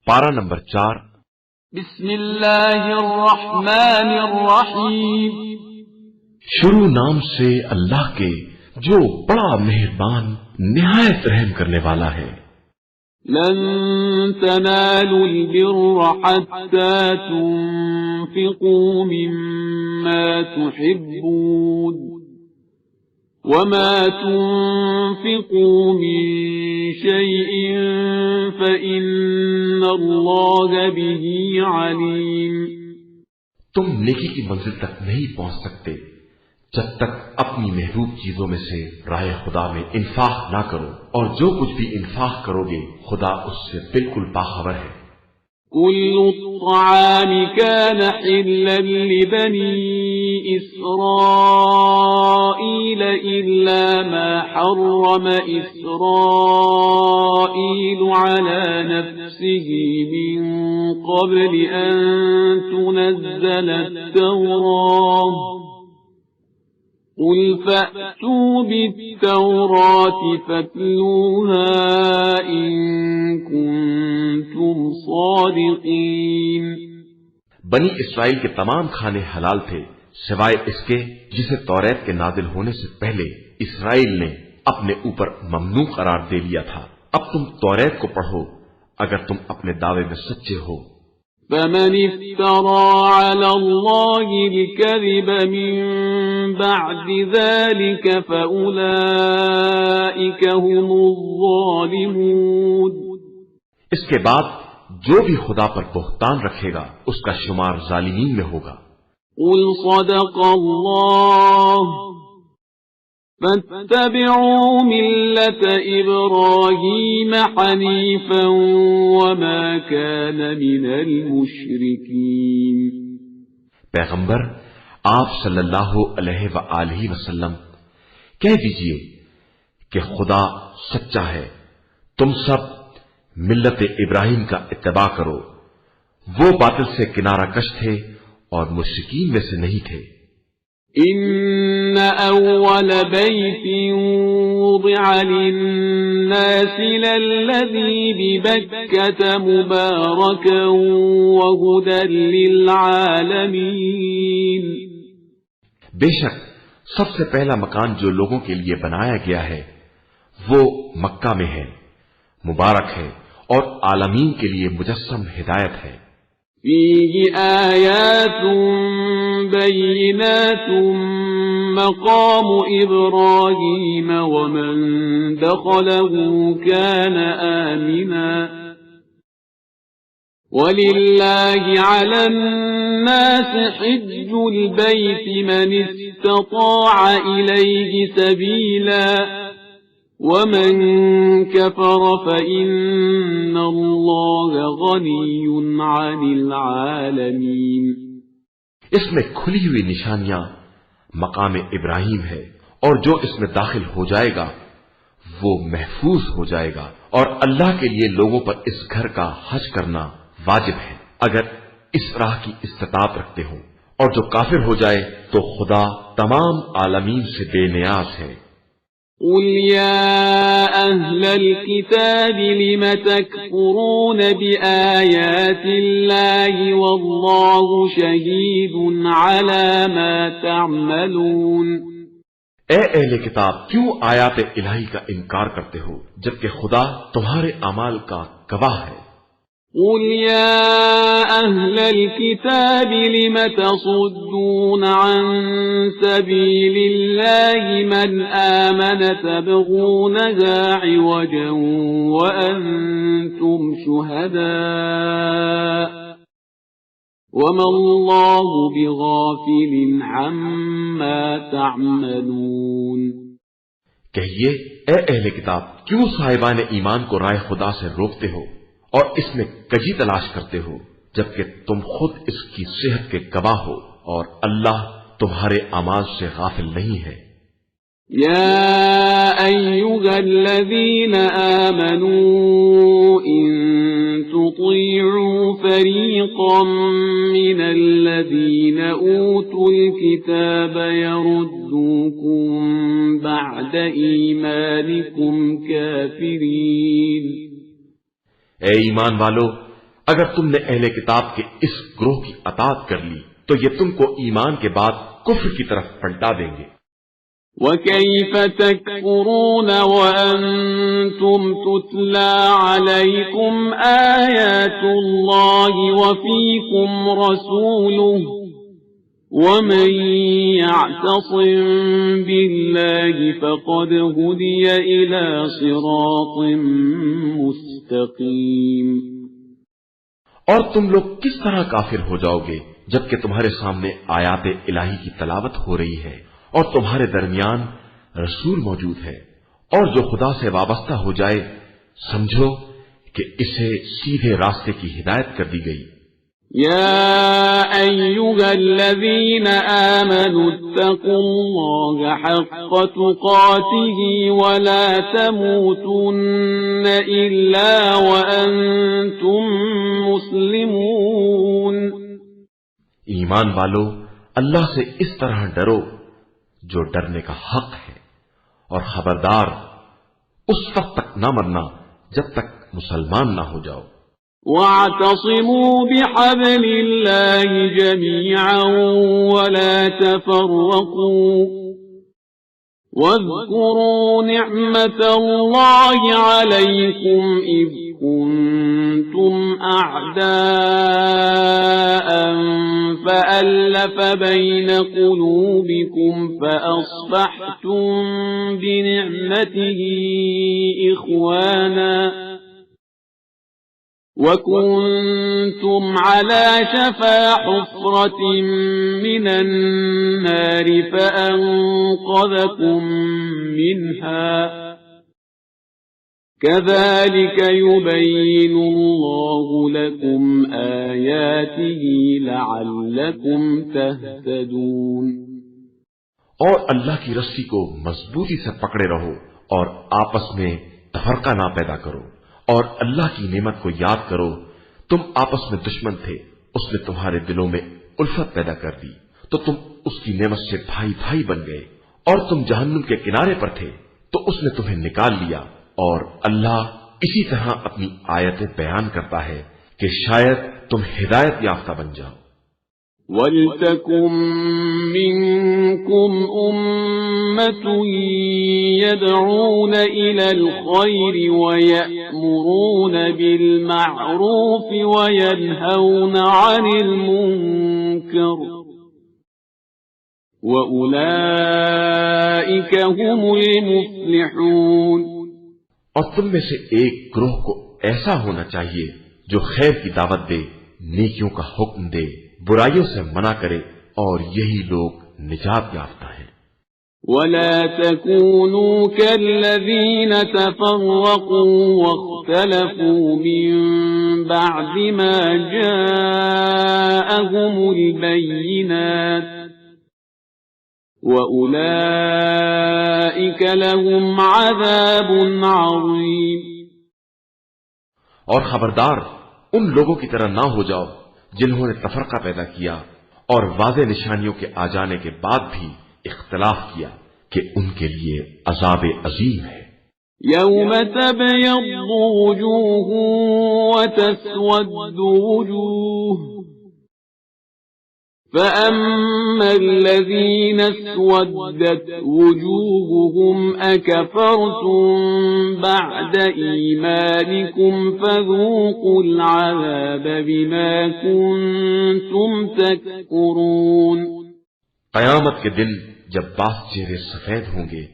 پارہ نمبر 4۔ بسم اللہ الرحمن الرحیم۔ شروع نام سے اللہ کے جو بڑا مہربان نہایت رحم کرنے والا ہے۔ لن تنالوا البر حتى تنفقوا مما تحبون وما تنفقوا من شيء فإن الله به عليم۔ تم نیکی کی منزل تک نہیں پہنچ سکتے جب تک اپنی محبوب چیزوں میں سے راہ خدا میں انفاق نہ کرو، اور جو کچھ بھی انفاق کرو گے خدا اس سے بالکل باخبر ہے۔ كل الطعام كان حلا لبني إسرائيل إلا ما حرم إسرائيل على نفسه من قبل أن تنزل التوراة قل فأتوا بالتوراة فاتلوها إن كنتم صادقين۔ بنی اسرائیل کے تمام کھانے حلال تھے سوائے اس کے جسے توریت کے نازل ہونے سے پہلے اسرائیل نے اپنے اوپر ممنوع قرار دے لیا تھا۔ اب تم توریت کو پڑھو اگر تم اپنے دعوے میں سچے ہو۔ فمن افترى على الله الكذب من بعد ذلك فأولئك هم الظالمون۔ اس کے بعد جو بھی خدا پر بہتان رکھے گا اس کا شمار ظالمین میں ہوگا۔ قل صدق الله فاتبعوا ملة إبراهيم حنيفا وما كان من المشركين۔ پیغمبر آپ صلی اللہ علیہ وآلہ وسلم کہہ دیجئے کہ خدا سچا ہے، تم سب ملت ابراہیم کا اتباع کرو، وہ باطل سے کنارہ کش تھے اور مشرکین میں سے نہیں تھے۔ إن أول بيت وضع للناس للذي ببكة مباركا وهدى للعالمين۔ بے شک سب سے پہلا مکان جو لوگوں کے لیے بنایا گیا ہے وہ مکہ میں ہے، مبارک ہے اور عالمین کے لیے مجسم ہدایت ہے۔ فيه آيات بينات مقام إبراهيم ومن دخله كان آمنا ولله على الناس حج البيت من استطاع إليه سبيلا ومن كفر فإن الله غني عن العالمين۔ اس میں کھلی ہوئی نشانیاں مقام ابراہیم ہے، اور جو اس میں داخل ہو جائے گا وہ محفوظ ہو جائے گا، اور اللہ کے لیے لوگوں پر اس گھر کا حج کرنا واجب ہے اگر اس راہ کی استطاعت رکھتے ہوں، اور جو کافر ہو جائے تو خدا تمام عالمین سے بے نیاز ہے۔ قل يا أهل الكتاب لم تكفرون بآيات الله والله شهيد على ما تعملون۔ اے اہل کتاب کیوں آیات الہی کا انکار کرتے ہو جبکہ خدا تمہارے اعمال کا گواہ ہے۔ قل يا أهل الكتاب لم تصدون عن سبيل الله من آمن تبغونها عوجا وأنتم شهداء وما الله بغافل عما تعملون۔ کہیے اے اہل کتاب کیوں صاحبان ایمان کو رائے خدا سے روکتے ہو اور اس میں کجی تلاش کرتے ہو جبکہ تم خود اس کی صحت کے گواہ ہو، اور اللہ تمہارے اعمال سے غافل نہیں ہے۔ يا أيها الذين آمنوا إن تطيعوا فريقا من الذين أوتوا الكتاب يردوكم بعد إيمانكم كافرين۔ اے ایمان والو اگر تم نے اہل کتاب کے اس گروہ کی اطاعت کر لی تو یہ تم کو ایمان کے بعد کفر کی طرف پلٹا دیں گے۔ وَكَيْفَ تَكْفُرُونَ وَأَنْتُمْ تُتْلَى عَلَيْكُمْ آيَاتُ اللَّهِ وَفِيكُمْ رَسُولُهُ وَمَنْ يَعْتَصِمْ بِاللَّهِ فَقَدْ هُدِيَ إِلَى صِرَاطٍ مُسْتَقِيمٍ۔ اور تم لوگ کس طرح کافر ہو جاؤ گے جبکہ تمہارے سامنے آیات الہی کی تلاوت ہو رہی ہے اور تمہارے درمیان رسول موجود ہے، اور جو خدا سے وابستہ ہو جائے سمجھو کہ اسے سیدھے راستے کی ہدایت کر دی گئی۔ یا ایھا الذین آمنوا اتقوا اللہ حق تقاته ولا تموتن الا وانتم مسلمون۔ ایمان والو، اللہ سے اس طرح ڈرو جو ڈرنے کا حق ہے، اور خبردار اس وقت تک نہ مرنا جب تک مسلمان نہ ہو جاؤ۔ وَاعْتَصِمُوا بِحَبْلِ اللَّهِ جَمِيعًا وَلَا تَفَرَّقُوا وَاذْكُرُوا نِعْمَةَ اللَّهِ عَلَيْكُمْ إِذْ كُنتُمْ أَعْدَاءً فَأَلَّفَ بَيْنَ قُلُوبِكُمْ فَأَصْبَحْتُمْ بِنِعْمَتِهِ إِخْوَانًا وَكُنْتُمْ عَلَى شَفَا حُفْرَةٍ مِّنَ النَّارِ فَأَنقَذَكُم مِّنْهَا كَذَلِكَ يُبَيِّنُ اللَّهُ لَكُمْ آيَاتِهِ لَعَلَّكُمْ تَهْتَدُونَ۔ اور اللہ کی رسی کو مضبوطی سے پکڑے رہو اور آپس میں تفرقہ نہ پیدا کرو، اور اللہ کی نعمت کو یاد کرو۔ تم آپس میں دشمن تھے، اس نے تمہارے دلوں میں الفت پیدا کر دی تو تم اس کی نعمت سے بھائی بھائی بن گئے، اور تم جہنم کے کنارے پر تھے تو اس نے تمہیں نکال لیا۔ اور اللہ اسی طرح اپنی آیتیں بیان کرتا ہے کہ شاید تم ہدایت یافتہ بن جاؤ۔ وَلْتَكُن مِّنكُمْ أُمَّةٌ يَدْعُونَ إِلَى الْخَيْرِ وَيَأْمُرُونَ بِالْمَعْرُوفِ وَيَنْهَوْنَ عَنِ الْمُنكَرِ وَأُولَئِكَ هُمُ الْمُفْلِحُونَ۔ اور تم میں سے ایک گروہ کو ایسا ہونا چاہیے جو خیر کی دعوت دے، نیکیوں کا حکم دے، برائیوں سے منع کرے، اور یہی لوگ نجات یافتہ ہیں۔ وَلَا تَكُونُوا كَالَّذِينَ تَفَرَّقُوا وَاخْتَلَفُوا مِن بَعْدِ مَا جَاءَهُمُ الْبَيِّنَاتُ وَأُولَئِكَ لَهُمْ عَذَابٌ عَظِيمٌ۔ اور خبردار ان لوگوں کی طرح نہ ہو جاؤ جنہوں نے تفرقہ پیدا کیا اور واضح نشانیوں کے آ جانے کے بعد بھی اختلاف کیا کہ ان کے لیے عذاب عظیم ہے۔ يَوْمَ تَبْيَضُّ وُجُوهٌ وَتَسْوَدُّ وُجُوهٌ فَأَمَّا الَّذِينَ اسْوَدَّتْ وُجُوهُهُمْ أَكَفَرْتُمْ بَعْدَ إِيمَانِكُمْ فَذُوقُوا الْعَذَابَ بِمَا كُنتُمْ تَكْفُرُونَ۔ قیامت کے دن جب بعض چہرے سفید ہوں گے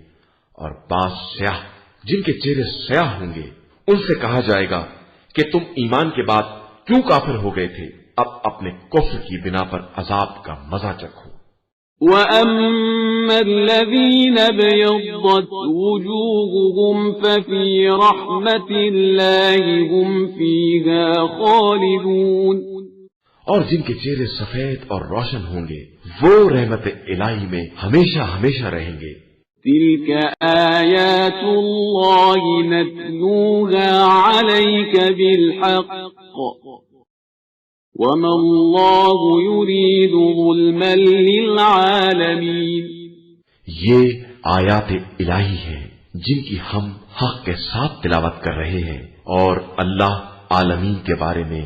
اور بعض سیاہ، جن کے چہرے سیاہ ہوں گے، ان سے کہا جائے گا کہ تم ایمان کے بعد کیوں کافر ہو گئے تھے؟ اب اپنے کفر کی بنا پر عذاب کا مزہ چکھو۔ وَأَمَّا الَّذِينَ ابْيَضَّتْ وُجُوهُهُمْ فَفِي رَحْمَةِ اللَّهِ هُمْ فِيهَا خَالِدُونَ۔ اور جن کے چہرے سفید اور روشن ہوں گے وہ رحمت الہی میں ہمیشہ ہمیشہ رہیں گے۔ تِلْكَ آيَاتُ اللَّهِ نَتْلُوهَا عَلَيْكَ بِالْحَقِّ وَمَا اللَّهُ يُرِيدُ ظُلْمًا لِلْعَالَمِينَ۔ یہ آیات الہی ہیں جن کی ہم حق کے ساتھ تلاوت کر رہے ہیں، اور اللہ عالمین کے بارے میں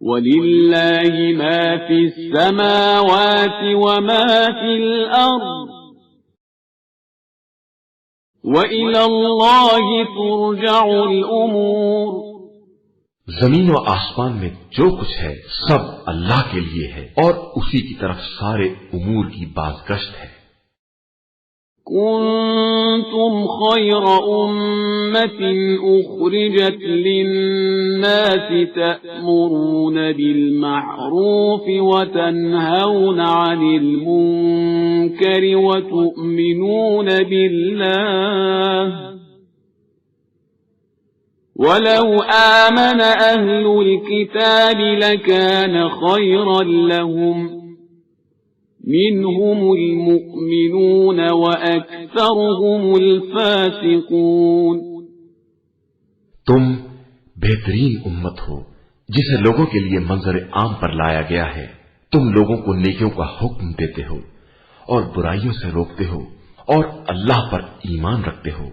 وَلِلَّهِ مَا فِي السَّمَاوَاتِ وَمَا فِي الْأَرْضِ وَإِلَى اللَّهِ تُرْجَعُ الْأُمُورُ زمین و آسمان میں جو کچھ ہے سب اللہ کے لیے ہے اور اسی کی طرف سارے امور کی بازگشت ہے۔ كنتم خير أمة أخرجت للناس تأمرون بالمعروف وتنهون عن المنكر وتؤمنون بالله ولو آمن أهل الكتاب لكان خيرا لهم منهم المؤمنون وأكثرهم الفاسقون۔ تم بہترین امت ہو جسے لوگوں کے لیے منظر عام پر لایا گیا ہے۔ تم لوگوں کو نیکیوں کا حکم دیتے ہو اور برائیوں سے روکتے ہو اور اللہ پر ایمان رکھتے ہو،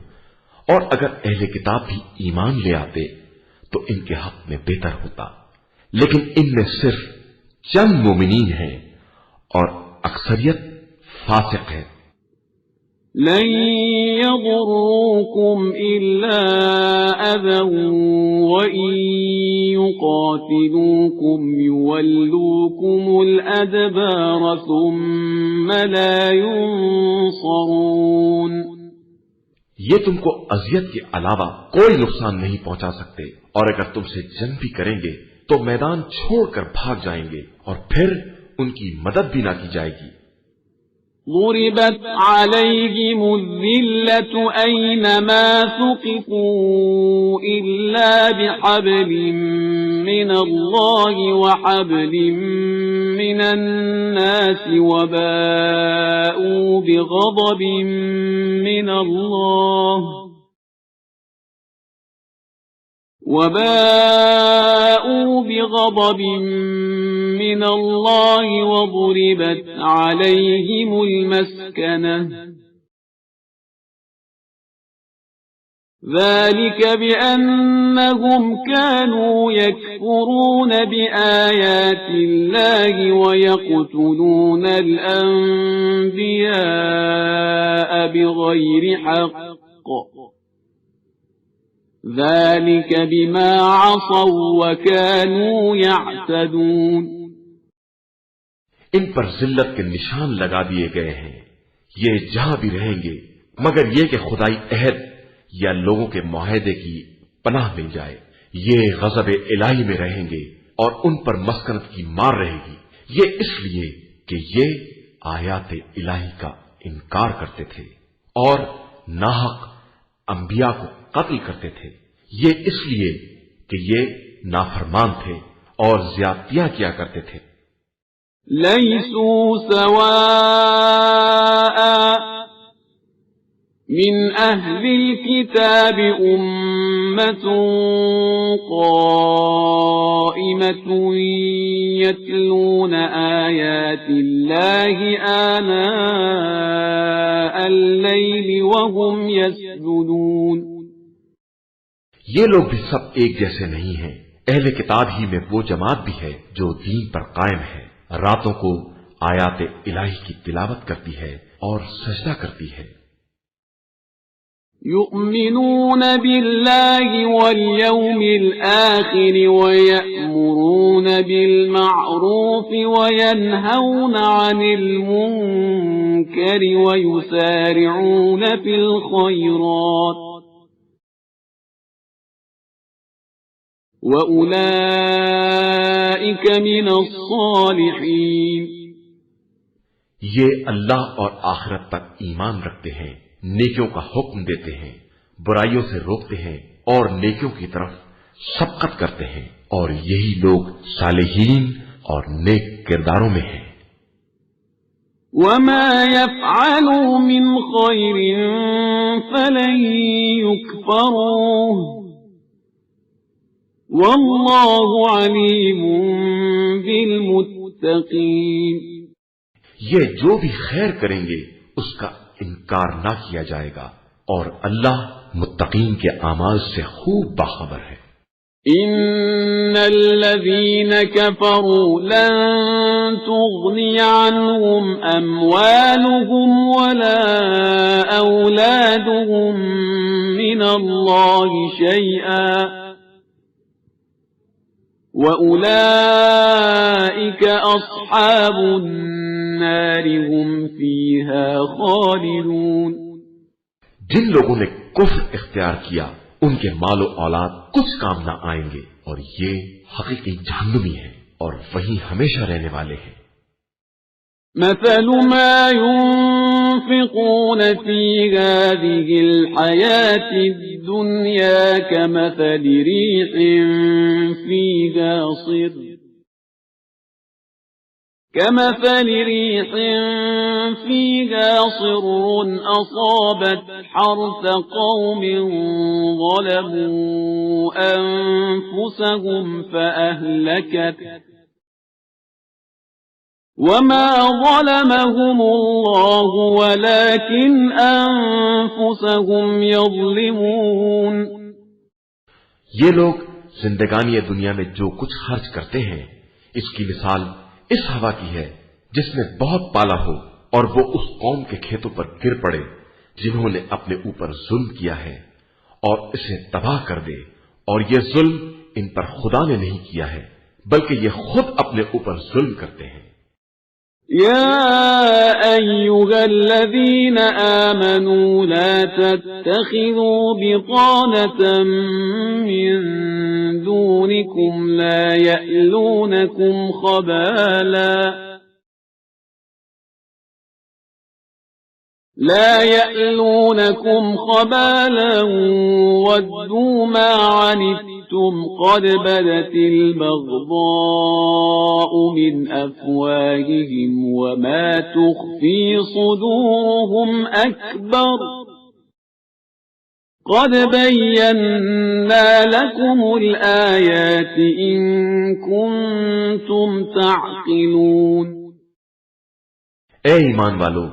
اور اگر اہل کتاب بھی ایمان لے آتے تو ان کے حق میں بہتر ہوتا، لیکن ان میں صرف چند مومنین ہیں اور اکثریت فاسق ہے۔ لن يضروكم إلا أذى وإن يقاتلوكم يولوكم الأدبار ثم لا ينصرون۔ یہ تم کو اذیت کے علاوہ کوئی نقصان نہیں پہنچا سکتے، اور اگر تم سے جنگ بھی کریں گے تو میدان چھوڑ کر بھاگ جائیں گے اور پھر ان کی مدد بھی نہ کی جائے گی۔ ضربت عليهم الذلة أينما ثقفوا إلا بحبل من الله وحبل من الناس وباءوا بغضب من الله وضربت عليهم المسكنة ذلك بأنهم كانوا يكفرون بآيات الله ويقتلون الأنبياء بغير حق ذلك بما عصوا وكانوا يعتدون۔ ان پر ذلت کے نشان لگا دیے گئے ہیں، یہ جہاں بھی رہیں گے مگر یہ کہ خدائی عہد یا لوگوں کے معاہدے کی پناہ مل جائے۔ یہ غضب الہی میں رہیں گے اور ان پر مسکنت کی مار رہے گی، یہ اس لیے کہ یہ آیات الہی کا انکار کرتے تھے اور ناحق انبیاء کو قتل کرتے تھے، یہ اس لیے کہ یہ نافرمان تھے اور زیادتیاں کیا کرتے تھے۔ ليسوا سواء من أهل الكتاب أمة قائمة يتلون آيات الله آناء الليل وهم يسجدون۔ یہ لوگ بھی سب ایک جیسے نہیں ہیں، اہل کتاب ہی میں وہ جماعت بھی ہے جو دین پر قائم ہے، راتوں کو آیات الہی کی تلاوت کرتی ہے اور سجدہ کرتی ہے۔ يؤمنون بالله واليوم الآخر ويأمرون بالمعروف وينهون عن المنكر ويسارعون في الخيرات وأولئك من الصالحين۔ یہ اللہ اور آخرت تک ایمان رکھتے ہیں، نیکیوں کا حکم دیتے ہیں، برائیوں سے روکتے ہیں اور نیکیوں کی طرف سبقت کرتے ہیں، اور یہی لوگ صالحین اور نیک کرداروں میں ہیں۔ وما يفعلوا من خير فلن يكفروه والله عليم بالمتقين۔ یہ جو بھی خیر کریں گے اس کا انکار نہ کیا جائے گا، اور اللہ متقین کے اعمال سے خوب باخبر ہے۔ إن الذين كفروا لن تغني عنهم أموالهم ولا أولادهم من الله شيئا وأولئك أصحاب النار هم فيها خالدون۔ جن لوگوں نے کفر اختیار کیا ان کے مال و اولاد کچھ کام نہ آئیں گے اور یہ حقیقی جہنمی ہیں اور وہیں ہمیشہ رہنے والے ہیں۔ مثل ما ينفقون في هذه الحياة الدنيا كمثل ريح فيها صر أصابت حرث قوم ظلموا أنفسهم فأهلكت وما ظلمهم الله ولكن أنفسهم يظلمون۔ یہ لوگ زندگانی دنیا میں جو کچھ خرچ کرتے ہیں اس کی مثال اس ہوا کی ہے جس نے بہت پالا ہو اور وہ اس قوم کے کھیتوں پر گر پڑے جنہوں نے اپنے اوپر ظلم کیا ہے اور اسے تباہ کر دے، اور یہ ظلم ان پر خدا نے نہیں کیا ہے بلکہ یہ خود اپنے اوپر ظلم کرتے ہیں۔ يا أيها الذين آمنوا لا تتخذوا بطانة من دونكم لا يألونكم خبالا ودوا ما عنتم قد بدت البغضاء من أفواههم وما تخفي صدورهم أكبر قد بينا لكم الآيات إن كنتم تعقلون۔ اے ایمان والو،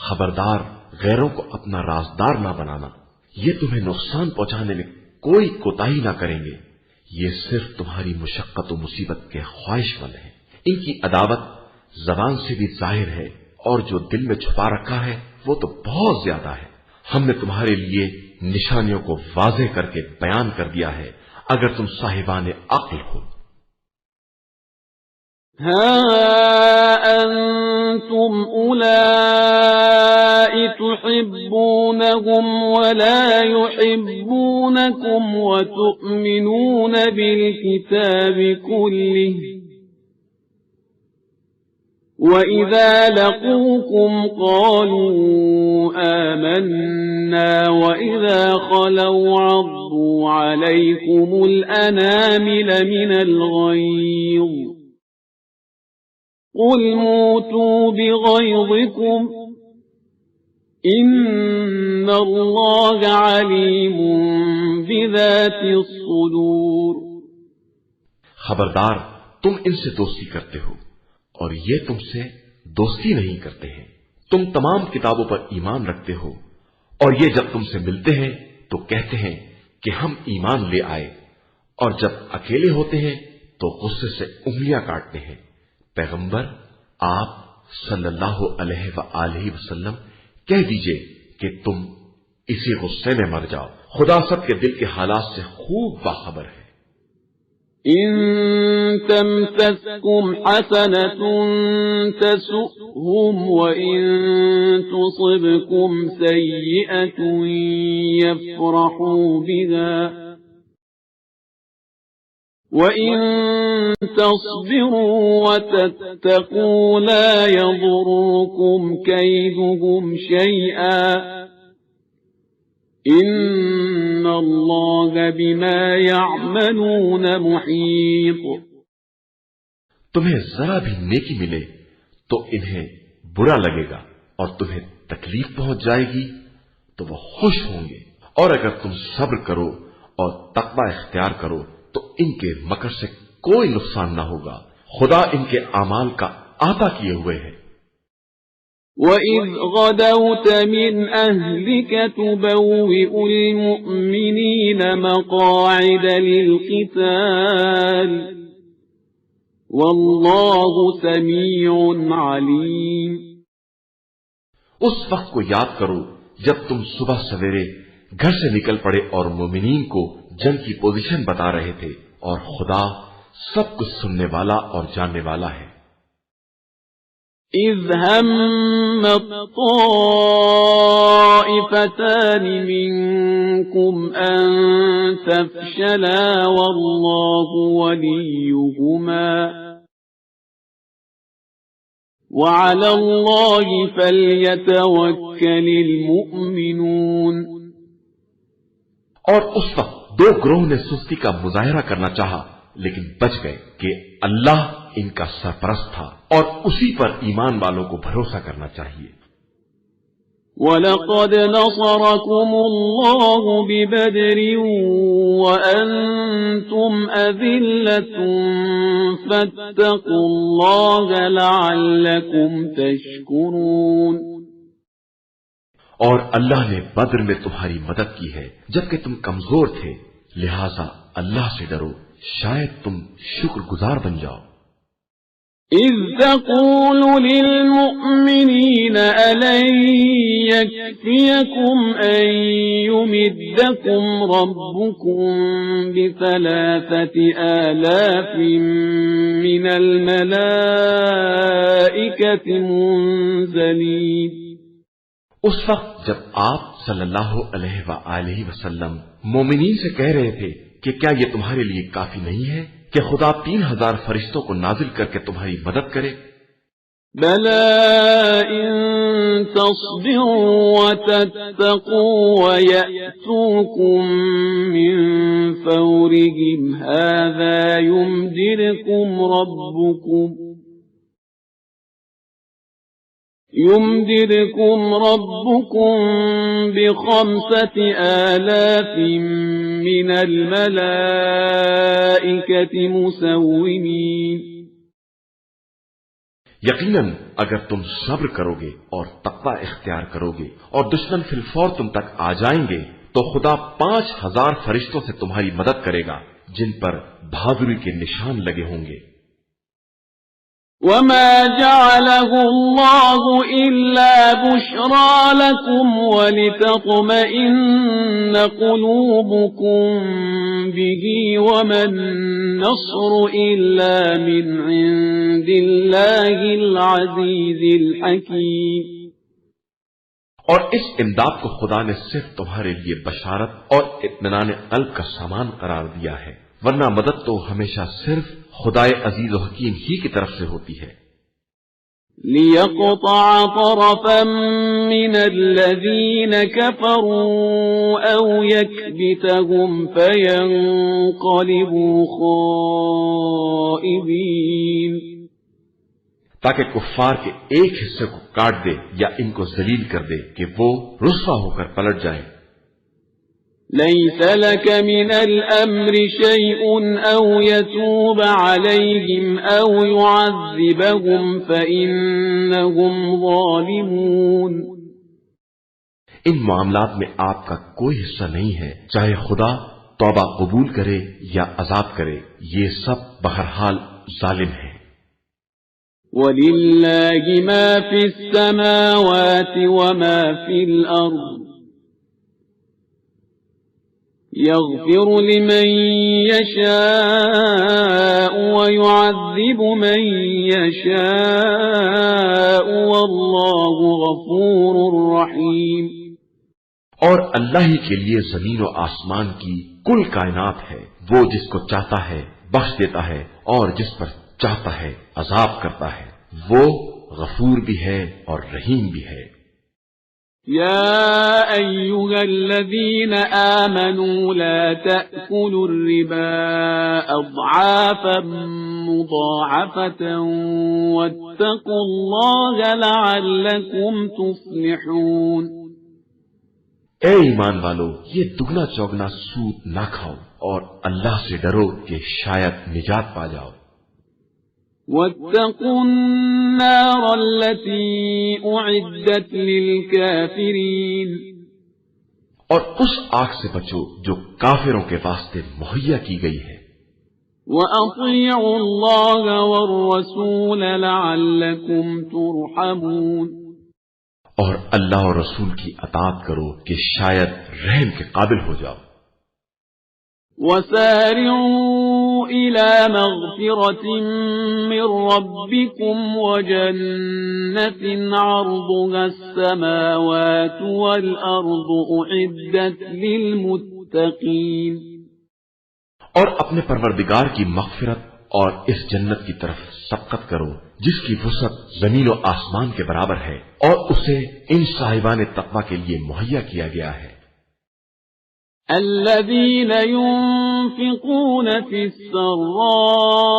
خبردار غیروں کو اپنا رازدار نہ بنانا، یہ تمہیں نقصان پہنچانے میں کوئی کوتاہی نہ کریں گے، یہ صرف تمہاری مشقت و مصیبت کے خواہش مند ہیں۔ ان کی عداوت زبان سے بھی ظاہر ہے اور جو دل میں چھپا رکھا ہے وہ تو بہت زیادہ ہے۔ ہم نے تمہارے لیے نشانیوں کو واضح کر کے بیان کر دیا ہے اگر تم صاحبان عقل ہو۔ ها أنتم أولئك تحبونهم ولا يحبونكم وتؤمنون بالكتاب كله وإذا لقوكم قالوا آمنا وإذا خلوا عضوا عليكم الأنامل من الغيظ قل موتوا بغيظكم إن الله عليم بذات الصدور۔ خبردار، تم ان سے دوستی کرتے ہو اور یہ تم سے دوستی نہیں کرتے ہیں۔ تم تمام کتابوں پر ایمان رکھتے ہو اور یہ جب تم سے ملتے ہیں تو کہتے ہیں کہ ہم ایمان لے آئے، اور جب اکیلے ہوتے ہیں تو غصے سے انگلیاں کاٹتے ہیں۔ پیغمبر آپ صلی اللہ علیہ وآلہ وسلم کہہ دیجئے کہ تم اسی غصے میں مر جاؤ، خدا سب کے دل کے حالات سے خوب باخبر ہے۔ إن تمسسكم حسنة تسؤهم وإن تصبكم سيئة يفرحوا بها وَإِن تَصْبِرُوا وَتَتَّقُوا لَا يَضُرُّكُمْ كَيْدُهُمْ شَيْئًا إِنَّ اللَّهَ بِمَا يَعْمَلُونَ مُحِيطٌ۔ تمہیں ذرا بھی نیکی ملے تو انہیں برا لگے گا، اور تمہیں تکلیف پہنچ جائے گی تو وہ خوش ہوں گے، اور اگر تم صبر کرو اور تقوی اختیار کرو تو ان کے مکر سے کوئی نقصان نہ ہوگا، خدا ان کے اعمال کا احاطہ کیے ہوئے ہے۔ وَإِذْ غَدَوْتَ مِنْ أَهْلِكَ تُبَوِّئُ الْمُؤْمِنِينَ مَقَاعِدَ لِلْقِتَالِ وَاللَّهُ سَمِيعٌ عَلِيمٌ۔ اس وقت کو یاد کرو جب تم صبح سویرے گھر سے نکل پڑے اور مومنین کو جنگ کی پوزیشن بتا رہے تھے، اور خدا سب کچھ سننے والا اور جاننے والا ہے۔ اذ هم الطائفتان منكم ان تفشلا والله وليهما وعلى الله فليتوكل المؤمنون۔ اور اس وقت دو گروہ نے سستی کا مظاہرہ کرنا چاہا لیکن بچ گئے کہ اللہ ان کا سرپرست تھا اور اسی پر ایمان والوں کو بھروسہ کرنا چاہیے۔ وَلَقَدْ نَصَرَكُمُ اللَّهُ بِبَدْرٍ وَأَنْتُمْ أَذِلَّةٌ فَاتَّقُوا اللَّهَ لَعَلَّكُمْ تَشْكُرُونَ۔ اور اللہ نے بدر میں تمہاری مدد کی ہے جبکہ تم کمزور تھے، لہذا اللہ سے ڈرو، شاید تم شکر گزار بن جاؤ۔ اذ تقول للمؤمنین ألن يكفيكم أن يمدكم ربكم ب3,000 من الملائكة منزلين۔ اس وقت جب آپ صلی اللہ علیہ وآلہ وسلم مومنین سے کہہ رہے تھے کہ کیا یہ تمہارے لیے کافی نہیں ہے کہ خدا 3,000 فرشتوں کو نازل کر کے تمہاری مدد کرے؟ بَلَىٰ إِن تَصْبِرُوا وَتَتَّقُوا وَيَأْتُوكُم مِّن فَوْرِهِمْ هَٰذَا يُمْدِدْكُمْ رَبُّكُم ب5,000 من الملائكة مسومين۔ یقیناً اگر تم صبر کرو گے اور تقوی اختیار کرو گے اور دشمن فی الفور تم تک آ جائیں گے تو خدا 5,000 فرشتوں سے تمہاری مدد کرے گا جن پر بہادری کے نشان لگے ہوں گے۔ وَمَا جَعَلَهُ اللَّهُ إِلَّا بُشْرَىٰ لَكُمْ وَلِتَطْمَئِنَّ قُلُوبُكُم بِهِ وَمَا النَّصْرُ إِلَّا مِنْ عِندِ اللَّهِ الْعَزِيزِ الْحَكِيمِ۔ اور اس امداد کو خدا نے صرف تمہارے لیے بشارت اور اطمینان قلب کا سامان قرار دیا ہے، ورنہ مدد تو ہمیشہ صرف خدائے عزیز و حکیم ہی کی طرف سے ہوتی ہے۔ لِيَقْطَعَ طَرَفًا مِّنَ الَّذِينَ كَفَرُوا أَوْ يَكْبِتَهُمْ فَيَنقَلِبُوا خَائِبِينَ، تاکہ کفار کے ایک حصے کو کاٹ دے یا ان کو ذلیل کر دے کہ وہ رسوا ہو کر پلٹ جائیں۔ لَيْسَ لَكَ مِنَ الْأَمْرِ شَيْءٌ أَوْ يَتُوبَ عَلَيْهِمْ أَوْ يُعَذِّبَهُمْ فَإِنَّهُمْ ظَالِمُونَ۔ ان معاملات میں آپ کا کوئی حصہ نہیں ہے، چاہے خدا توبہ قبول کرے یا عذاب کرے، یہ سب بہرحال ظالم ہیں۔ وَلِلَّهِ مَا فِي السَّمَاوَاتِ وَمَا فِي الْأَرْضِ يَغْفِرُ لِمَن يَشَاءُ وَيُعَذِّبُ مَن يَشَاءُ وَاللَّهُ غَفُورٌ رَّحِيمٌ۔ اور اللہ ہی کے لیے زمین و آسمان کی کل کائنات ہے، وہ جس کو چاہتا ہے بخش دیتا ہے اور جس پر چاہتا ہے عذاب کرتا ہے، وہ غفور بھی ہے اور رحیم بھی ہے۔ يا أيها الذين آمنوا لا تأكلوا الربا أضعافا مضاعفة واتقوا الله لعلكم تفلحون۔ اے ایمان والو، یہ دگنا چوگنا سود نہ کھاؤ اور اللہ سے ڈرو کہ شاید نجات پا جاؤ۔ واتقوا النار التي أعدت للكافرين اور اس آگ سے بچو جو کافروں کے واسطے مہیا کی گئی ہے. وَأَطِيعُوا اللَّهَ وَالرَّسُولَ لَعَلَّكُمْ تُرْحَمُونَ اور اللہ اور رسول کی اطاعت کرو کہ شاید رحم کے قابل ہو جاؤ. وَسَارِعُوا إِلَى مَغْفِرَةٍ مِّن رَّبِّكُمْ وَجَنَّةٍ عَرْضُهَا السَّمَاوَاتُ وَالْأَرْضُ أُعِدَّتْ لِلْمُتَّقِينَ اور اپنے پروردگار کی مغفرت اور اس جنت کی طرف سبقت کرو جس کی وسعت زمین و آسمان کے برابر ہے اور اسے ان صاحبان تقوی کے لیے مہیا کیا گیا ہے. الذين ينفقون في السراء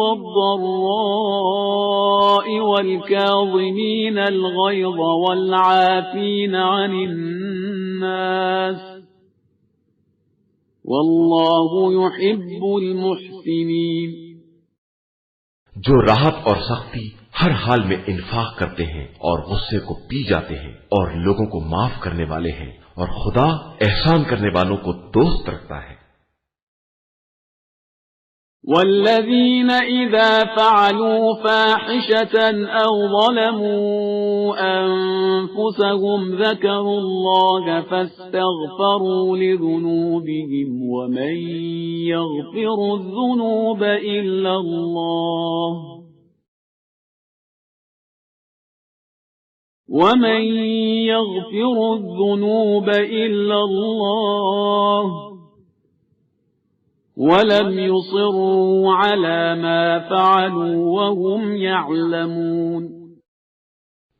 والضراء والكاظمين الغيظ والعافين عن الناس واللہ يحب المحسنین جو راحت اور سختی ہر حال میں انفاق کرتے ہیں اور غصے کو پی جاتے ہیں اور لوگوں کو معاف کرنے والے ہیں اور خدا احسان کرنے والوں کو دوست رکھتا ہے. والذین اذا فعلوا فاحشة او ظلموا انفسهم ذکروا اللہ فاستغفروا لذنوبهم ومن يغفر الذنوب الا اللہ ومن يغفر الذنوب الا اللہ وَلَمْ يُصِرُّوا عَلَى مَا فَعَلُوا وَهُمْ يَعْلَمُونَ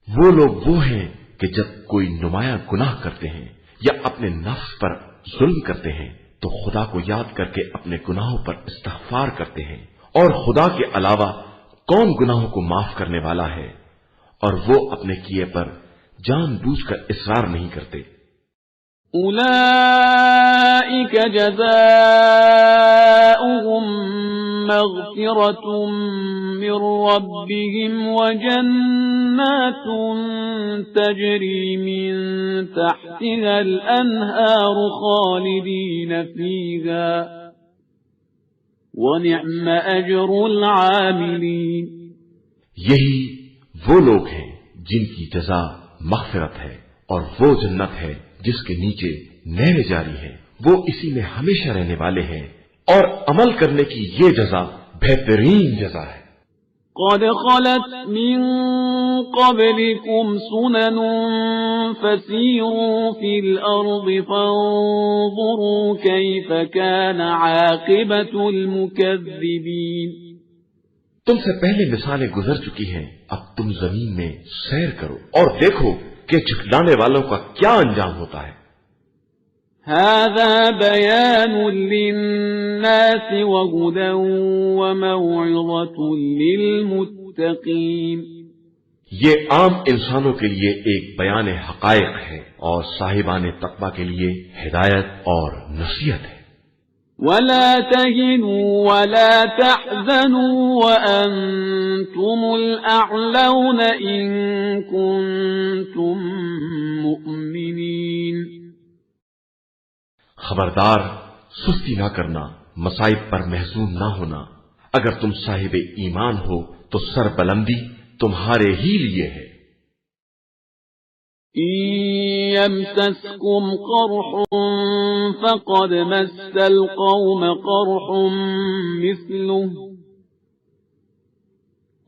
وہ لوگ وہ ہیں کہ جب کوئی نمایاں گناہ کرتے ہیں یا اپنے نفس پر ظلم کرتے ہیں تو خدا کو یاد کر کے اپنے گناہوں پر استغفار کرتے ہیں اور خدا کے علاوہ کون گناہوں کو معاف کرنے والا ہے اور وہ اپنے کیے پر جان بوجھ کر اصرار نہیں کرتے. أولئك جزاؤهم مغفرة من ربهم وجنات تجري من تحتها الأنهار خالدين فيها ونعم أجر العاملين یہی وہ لوگ ہیں جن کی جزا مغفرت ہے اور وہ جنت ہے جس کے نیچے نہریں جاری ہیں، وہ اسی میں ہمیشہ رہنے والے ہیں اور عمل کرنے کی یہ جزا بہترین جزا ہے. قد خلت من قبلكم سنن فسيروا في الأرض فانظروا كيف كان عاقبة المكذبين. تم سے پہلے مثالیں گزر چکی ہیں، اب تم زمین میں سیر کرو اور دیکھو کہ جھٹلانے والوں کا کیا انجام ہوتا ہے. هذا بيان للناس وهدى وموعظة للمتقين. یہ عام انسانوں کے لیے ایک بیان حقائق ہے اور صاحبان تقوی کے لیے ہدایت اور نصیحت ہے. ولا تهنوا ولا تحزنوا وأنتم الأعلون إن كنتم مؤمنين. خبردار سستی نہ کرنا، مصائب پر محزون نہ ہونا. اگر تم صاحب ایمان ہو تو سر بلندی تمہارے ہی لیے ہے. يمسسكم قرح فقد مس القوم قرح مثله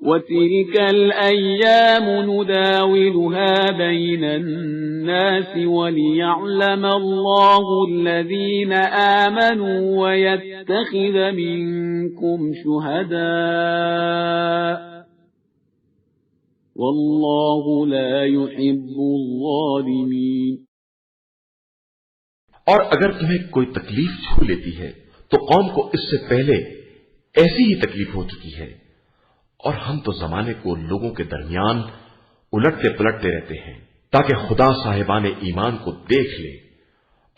وتلك الأيام نداولها بين الناس وليعلم الله الذين آمنوا ويتخذ منكم شهداء واللہ لا يحب الظالمین. اور اگر تمہیں کوئی تکلیف چھو لیتی ہے تو قوم کو اس سے پہلے ایسی ہی تکلیف ہو چکی ہے اور ہم تو زمانے کو لوگوں کے درمیان الٹتے پلٹتے رہتے ہیں تاکہ خدا صاحبان ایمان کو دیکھ لے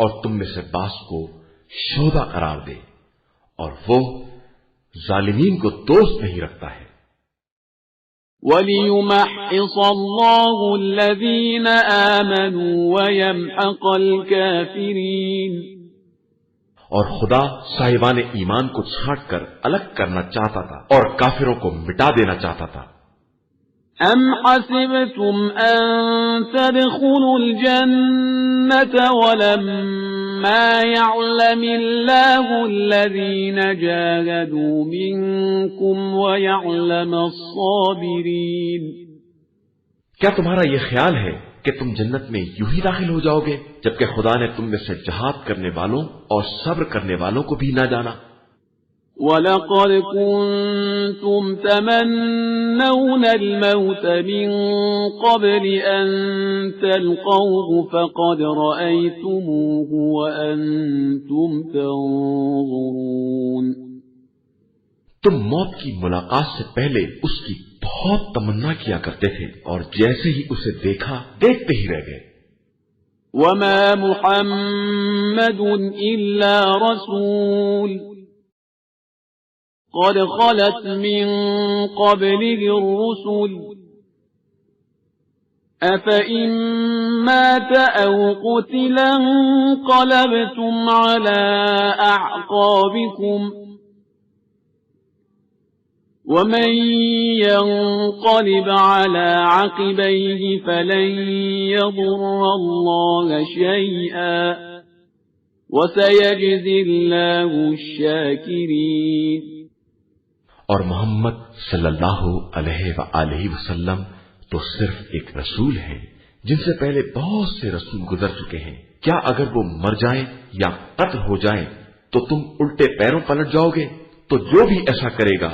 اور تم میں سے بعض کو شہدا قرار دے اور وہ ظالمین کو دوست نہیں رکھتا ہے۔ وَلِيُمَحِّصَ اللَّهُ الَّذِينَ آمَنُوا وَيَمْحَقَ الْكَافِرِينَ، اور خدا صاحبان ایمان کو چھانٹ کر الگ کرنا چاہتا تھا اور کافروں کو مٹا دینا چاہتا تھا۔ أَمْ حَسِبْتُمْ أَن تَدْخُلُوا الْجَنَّةَ وَلَمَّا يَعْلَمِ اللَّهُ الَّذِينَ جَاهَدُوا مِنكُمْ وَيَعْلَمَ الصَّابِرِينَ، کیا تمہارا یہ خیال ہے کہ تم جنت میں یوں ہی داخل ہو جاؤ گے جبکہ خدا نے تم میں سے جہاد کرنے والوں اور صبر کرنے والوں کو بھی نہ جانا؟ وَلَقَدْ كُنْتُمْ تَمَنَّوْنَ الْمَوْتَ مِنْ قَبْلِ أَنْ تَلْقَوْهُ فَقَدْ رَأَيْتُمُوهُ وَأَنْتُمْ تَنْظُرُونَ، تم موت کی ملاقات سے پہلے اس کی بہت تمنا کیا کرتے تھے اور جیسے ہی اسے دیکھا دیکھتے ہی رہ گئے۔ وَمَا مُحَمَّدٌ إِلَّا رَسُولٌ قَدْ خَلَتْ مِن قَبْلِهِ الرُّسُلُ أَفَإِن مَّاتَ أَوْ قُتِلَ انقَلَبْتُمْ عَلَىٰ أَعْقَابِكُمْ وَمَن يَنقَلِبْ عَلَىٰ عَقِبَيْهِ فَلَن يَضُرَّ اللَّهَ شَيْئًا وَسَيَجْزِي اللَّهُ الشَّاكِرِينَ۔ اور محمد صلی اللہ علیہ وآلہ وسلم تو صرف ایک رسول ہیں جن سے پہلے بہت سے رسول گزر چکے ہیں۔ کیا اگر وہ مر جائیں یا قتل ہو جائیں تو تم الٹے پیروں پلٹ جاؤ گے؟ تو جو بھی ایسا کرے گا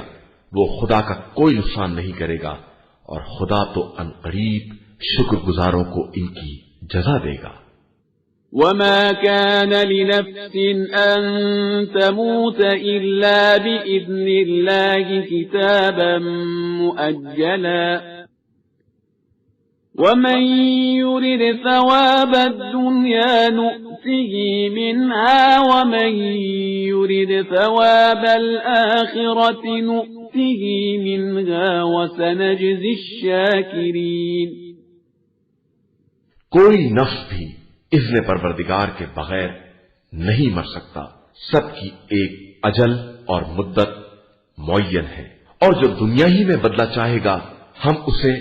وہ خدا کا کوئی نقصان نہیں کرے گا، اور خدا تو عنقریب شکر گزاروں کو ان کی جزا دے گا۔ وَمَا كَانَ لِنَفْسٍ أَن تَمُوتَ إِلَّا بِإِذْنِ اللَّهِ كِتَابًا مُؤَجَّلًا وَمَن يُرِدْ ثَوَابَ الدُّنْيَا نُؤْتِهِ مِنْهَا وَمَن يُرِدْ ثَوَابَ الْآخِرَةِ نُؤْتِهِ مِنْهَا وَسَنَجْزِي الشَّاكِرِينَ۔ کوئی نفس بھی اذن پروردگار کے بغیر نہیں مر سکتا، سب کی ایک اجل اور مدت معین ہے، اور جو دنیا ہی میں بدلہ چاہے گا ہم اسے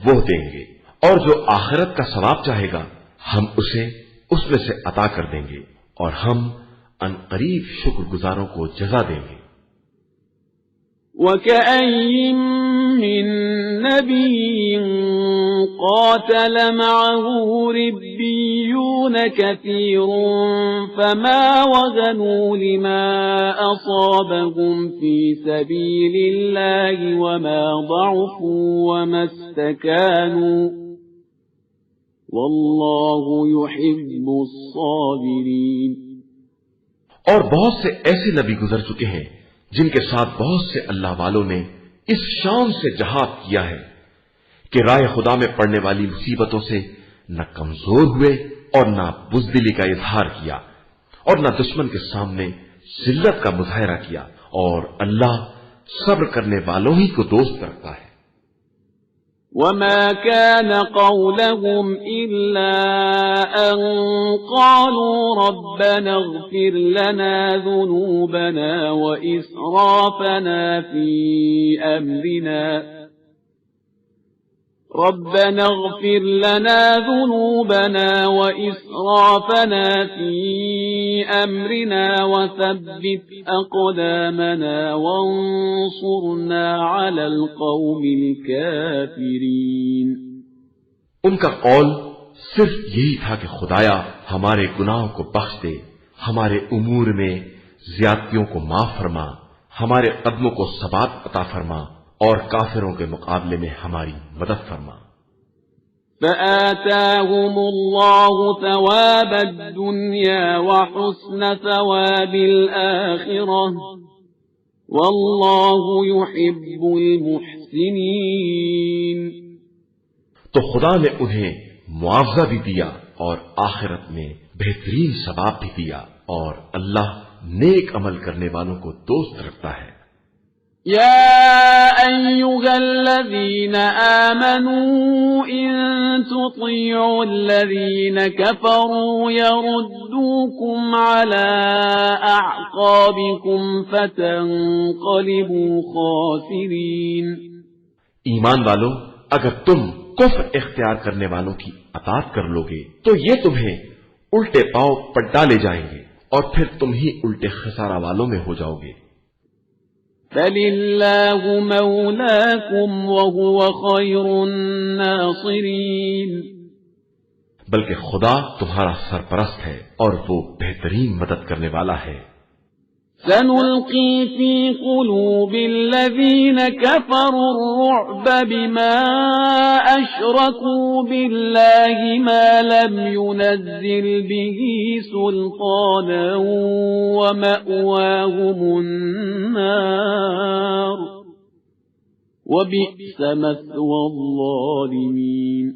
وہ دیں گے، اور جو آخرت کا ثواب چاہے گا ہم اسے اس میں سے عطا کر دیں گے، اور ہم عنقریب شکر گزاروں کو جزا دیں گے۔ وَكَأَيِّن مِّن نَّبِيٍّ قَاتَلَ مَعَهُ رِبِّيُّونَ كَثِيرٌ فَمَا وَهَنُوا لِمَا أَصَابَهُمْ فِي سَبِيلِ اللَّهِ وَمَا ضَعُفُوا وَمَا اسْتَكَانُوا وَاللَّهُ يُحِبُّ الصَّابِرِينَ۔ اور بہت سے ایسے نبی گزر چکے ہیں جن کے ساتھ بہت سے اللہ والوں نے اس شان سے جہاد کیا ہے کہ راہ خدا میں پڑنے والی مصیبتوں سے نہ کمزور ہوئے اور نہ بزدلی کا اظہار کیا، اور نہ دشمن کے سامنے ذلت کا مظاہرہ کیا، اور اللہ صبر کرنے والوں ہی کو دوست رکھتا ہے۔ وَمَا كَانَ قَوْلَهُمْ إِلَّا أَن قَالُوا رَبَّنَا اغْفِرْ لَنَا ذُنُوبَنَا وَإِسْرَافَنَا فِي أَمْرِنَا رَبَّنَا اغْفِرْ لَنَا ذُنُوبَنَا وَإِسْرَافَنَا فِي أَمْرِنَا وَثَبِّتْ أَقْدَامَنَا وَانصُرْنَا عَلَى الْقَوْمِ الْكَافِرِينَ۔ ان کا قول صرف یہی تھا کہ خدایا ہمارے گناہوں کو بخش دے، ہمارے امور میں زیادتیوں کو معاف فرما، ہمارے قدموں کو ثبات عطا فرما، اور کافروں کے مقابلے میں ہماری مدد فرما۔ فَآتَاهُمُ اللَّهُ ثَوَابَ الدُّنْيَا وَحُسْنَ ثَوَابِ الْآخِرَةِ وَاللَّهُ يُحِبُّ الْمُحْسِنِينَ۔ تو خدا نے انہیں معاوضہ بھی دیا اور آخرت میں بہترین ثواب بھی دیا، اور اللہ نیک عمل کرنے والوں کو دوست رکھتا ہے۔ يا أيها الذين آمنوا إن تطيعوا الذين كفروا يردوكم على أعقابكم فتنقلبوا خاسرين. ایمان والو، اگر تم کفر اختیار کرنے والوں کی اطاعت کر لوگے تو یہ تمہیں الٹے پاؤں پلٹا لے جائیں گے اور پھر تم ہی الٹے خسارہ والوں میں ہو جاؤ گے. فَلِلَّهُ مَوْلَاكُمْ وَهُوَ خَيْرُ النَّاصِرِينَ. بلکہ خدا تمہارا سرپرست ہے اور وہ بہترین مدد کرنے والا ہے. سَنُلْقِي فِي قُلُوبِ الَّذِينَ كَفَرُوا الرُّعْبَ بِمَا أَشْرَكُوا بِاللَّهِ مَا لَمْ يُنَزِّلْ بِهِ سُلْطَانًا وَمَأْوَاهُمُ النَّارُ وَبِئْسَ مَثْوَى الظَّالِمِينَ.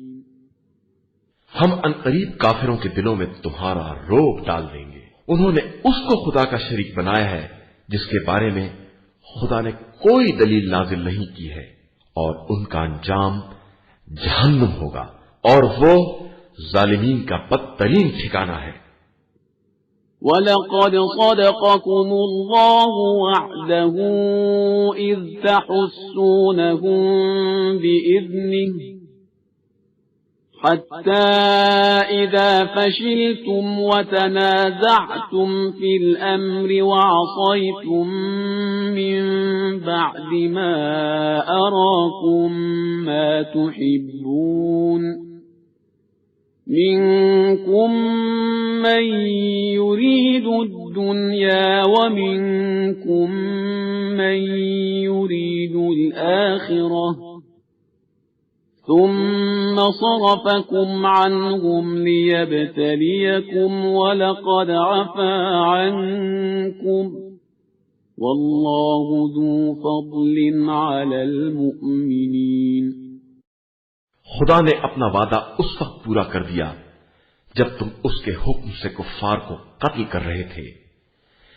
ہم عنقریب کافروں کے دلوں میں تمہارا روب ڈال دیں گے. انہوں نے اس کو خدا کا شریک بنایا ہے جس کے بارے میں خدا نے کوئی دلیل نازل نہیں کی ہے، اور ان کا انجام جہنم ہوگا اور وہ ظالمین کا بدترین ٹھکانہ ہے. وَلَقَدْ صَدَقَكُمُ اللَّهُ وَعْدَهُ إِذْ تَحُسُّونَهُم بِإِذْنِهِ حَتَّى إِذَا فَشِلْتُمْ وَتَنَازَعْتُمْ فِي الْأَمْرِ وَعَصَيْتُمْ مِنْ بَعْدِ مَا أَرَاكُمْ مَا تُحِبُّونَ مِنْكُمْ مَنْ يُرِيدُ الدُّنْيَا وَمِنْكُمْ مَنْ يُرِيدُ الْآخِرَةَ ثُمَّ صَرَفَكُمْ عَنْهُمْ لِيَبْتَلِيَكُمْ وَلَقَدْ عَفَا عَنْكُمْ وَاللَّهُ ذُو فَضْلٍ عَلَى الْمُؤْمِنِينَ. خدا نے اپنا وعدہ اس وقت پورا کر دیا جب تم اس کے حکم سے کفار کو قتل کر رہے تھے،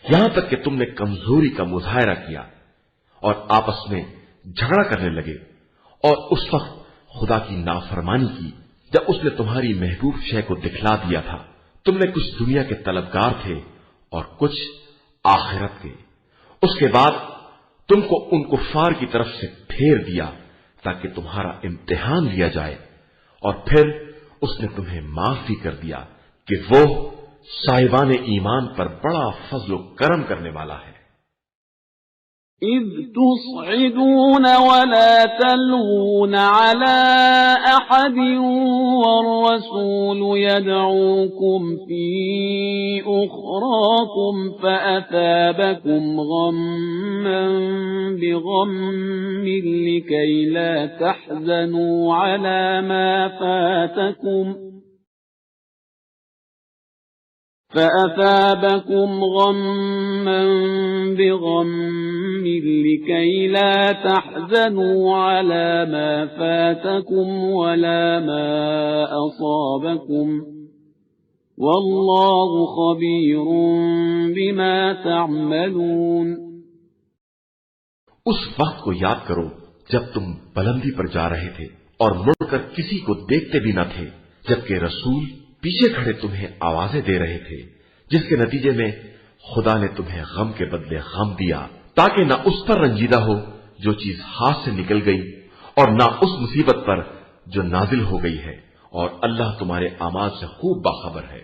یہاں تک کہ تم نے کمزوری کا مظاہرہ کیا اور آپس میں جھگڑا کرنے لگے. اور اس وقت خدا کی نافرمانی کی جب اس نے تمہاری محبوب شے کو دکھلا دیا تھا. تم نے کچھ دنیا کے طلبگار تھے اور کچھ آخرت کے. اس کے بعد تم کو ان کفار کی طرف سے پھیر دیا تاکہ تمہارا امتحان لیا جائے، اور پھر اس نے تمہیں معاف بھی کر دیا کہ وہ صاحبان ایمان پر بڑا فضل و کرم کرنے والا ہے. إِذْ تُصْعِدُونَ وَلَا تَلْوُونَ عَلَى أَحَدٍ وَالرَّسُولُ يَدْعُوكُمْ فِي أُخْرَاكُمْ فَأَثَابَكُمْ غَمًّا بِغَمٍّ لِكَيْ لَا تَحْزَنُوا عَلَى مَا فَاتَكُمْ فَأَثَابَكُمْ غَمًّا بِغَمٍّ لِكَيْ لَا تَحْزَنُوا عَلَى مَا فَاتَكُمْ وَلَا مَا أَصَابَكُمْ وَاللَّهُ خَبِيرٌ بِمَا تَعْمَلُونَ. اس وقت کو یاد کرو جب تم بلندی پر جا رہے تھے اور مڑ کر کسی کو دیکھتے بھی نہ تھے، جبکہ رسول پیچھے کھڑے تمہیں آوازیں دے رہے تھے، جس کے نتیجے میں خدا نے تمہیں غم کے بدلے غم دیا تاکہ نہ اس پر رنجیدہ ہو جو چیز ہاتھ سے نکل گئی اور نہ اس مصیبت پر جو نازل ہو گئی ہے، اور اللہ تمہارے اعمال سے خوب باخبر ہے.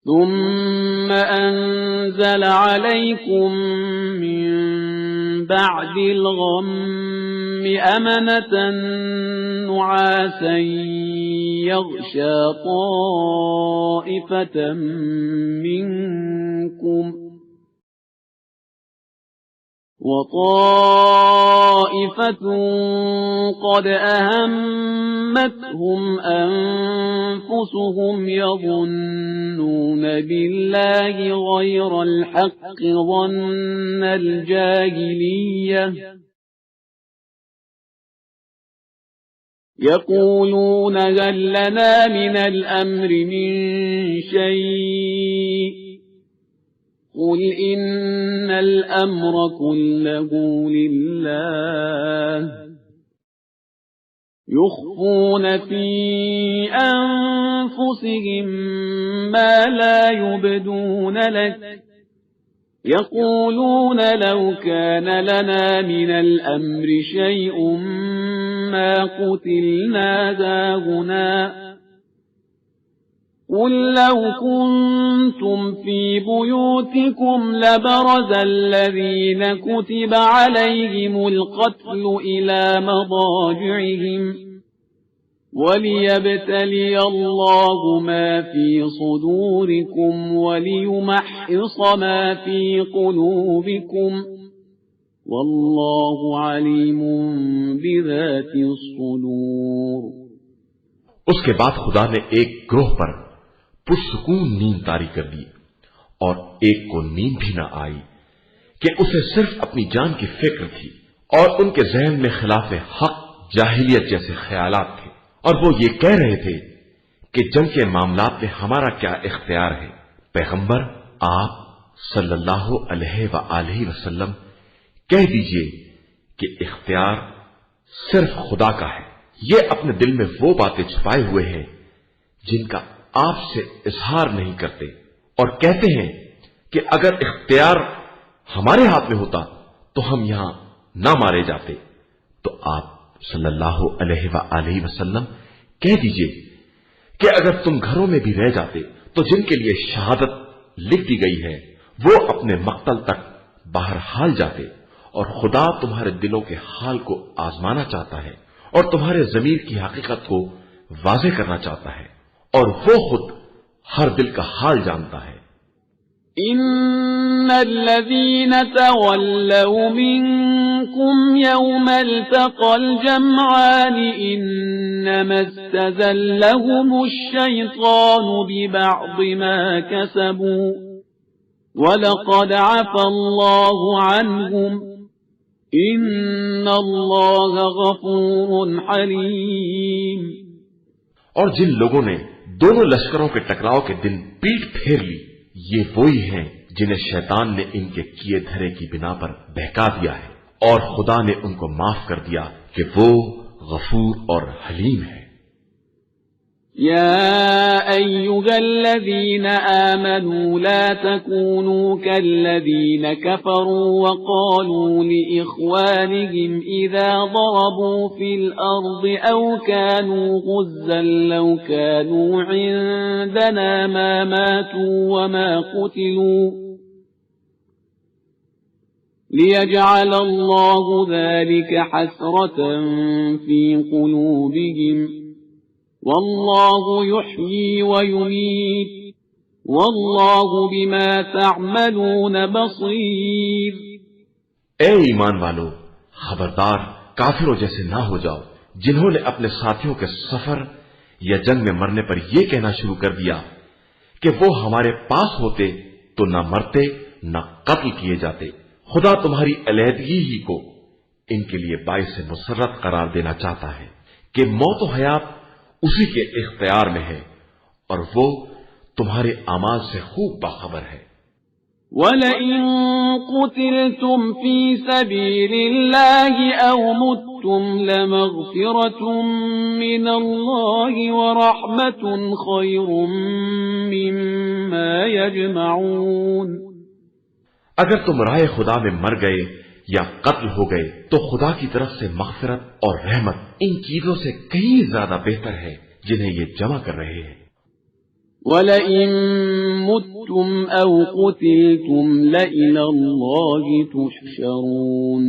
ثم أنزل عليكم من بعد الغم أمنة نعاسا يغشى طائفة منكم وطائفة قد أهمتهم أنفسهم يظنون بالله غير الحق ظن الجاهلية يقولون هل لنا من الأمر من شيء قل إن الأمر كله لله يخفون في أنفسهم ما لا يبدون لك يقولون لو كان لنا من الأمر شيء ما قتلنا هاهنا قل لو كنتم في بيوتكم لبرز الذين كتب عليهم القتل إلى مضاجعهم وليبتلي الله ما في صدوركم وليمحص ما في قلوبكم والله عليم بذات الصدور۔ اس کے بعد خدا نے ایک گروہ پر پرسکون نیند طاری کر دی اور ایک کو نیند بھی نہ آئی کہ اسے صرف اپنی جان کی فکر تھی، اور ان کے ذہن میں خلاف حق جاہلیت جیسے خیالات تھے، اور وہ یہ کہہ رہے تھے کہ جنگ کے معاملات میں ہمارا کیا اختیار ہے۔ پیغمبر آپ صلی اللہ علیہ وآلہ وسلم کہہ دیجئے کہ اختیار صرف خدا کا ہے۔ یہ اپنے دل میں وہ باتیں چھپائے ہوئے ہیں جن کا آپ سے اظہار نہیں کرتے، اور کہتے ہیں کہ اگر اختیار ہمارے ہاتھ میں ہوتا تو ہم یہاں نہ مارے جاتے۔ تو آپ صلی اللہ علیہ وآلہ وسلم کہہ دیجئے کہ اگر تم گھروں میں بھی رہ جاتے تو جن کے لیے شہادت لکھ دی گئی ہے وہ اپنے مقتل تک باہر حال جاتے، اور خدا تمہارے دلوں کے حال کو آزمانا چاہتا ہے اور تمہارے ضمیر کی حقیقت کو واضح کرنا چاہتا ہے، اور وہ خود ہر دل کا حال جانتا ہے۔ ان الذين تولوا منكم يوم التقى الجمعان انما استزلهم الشيطان ببعض ما كسبوا ولقد عفى الله عنهم ان اللہ غفور حلیم۔ اور جن لوگوں نے دونوں لشکروں کے ٹکراؤ کے دن پیٹ پھیر لی، یہ وہی ہیں جنہیں شیطان نے ان کے کیے دھرے کی بنا پر بہکا دیا ہے، اور خدا نے ان کو معاف کر دیا کہ وہ غفور اور حلیم ہے۔ يا أيها الذين آمنوا لا تكونوا كالذين كفروا وقالوا لإخوانهم إذا ضربوا في الأرض أو كانوا غزا لو كانوا عندنا ما ماتوا وما قتلوا ليجعل الله ذلك حسرة في قلوبهم واللہ یحیی ویمیت واللہ بما تعملون بصیر۔ اے ایمان والو، خبردار کافروں جیسے نہ ہو جاؤ جنہوں نے اپنے ساتھیوں کے سفر یا جنگ میں مرنے پر یہ کہنا شروع کر دیا کہ وہ ہمارے پاس ہوتے تو نہ مرتے نہ قتل کیے جاتے۔ خدا تمہاری علیحدگی ہی کو ان کے لیے باعث مسرت قرار دینا چاہتا ہے کہ موت و حیات اسی کے اختیار میں ہے، اور وہ تمہارے اعمال سے خوب باخبر ہے۔ وَلَئِن قُتِلْتُمْ فِي سَبِيلِ اللَّهِ أَوْ مُتُّمْ لَمَغْفِرَةٌ مِّنَ اللَّهِ وَرَحْمَةٌ خَيْرٌ مِّمَّا يَجْمَعُونَ۔ اگر تم راہ خدا میں مر گئے یا قتل ہو گئے تو خدا کی طرف سے مغفرت اور رحمت ان چیزوں سے کہیں زیادہ بہتر ہے جنہیں یہ جمع کر رہے ہیں۔ وَلَئِن مُتُّمْ أَوْ قُتِلْتُمْ لَإِلَى اللَّهِ تُحْشَرُونَ۔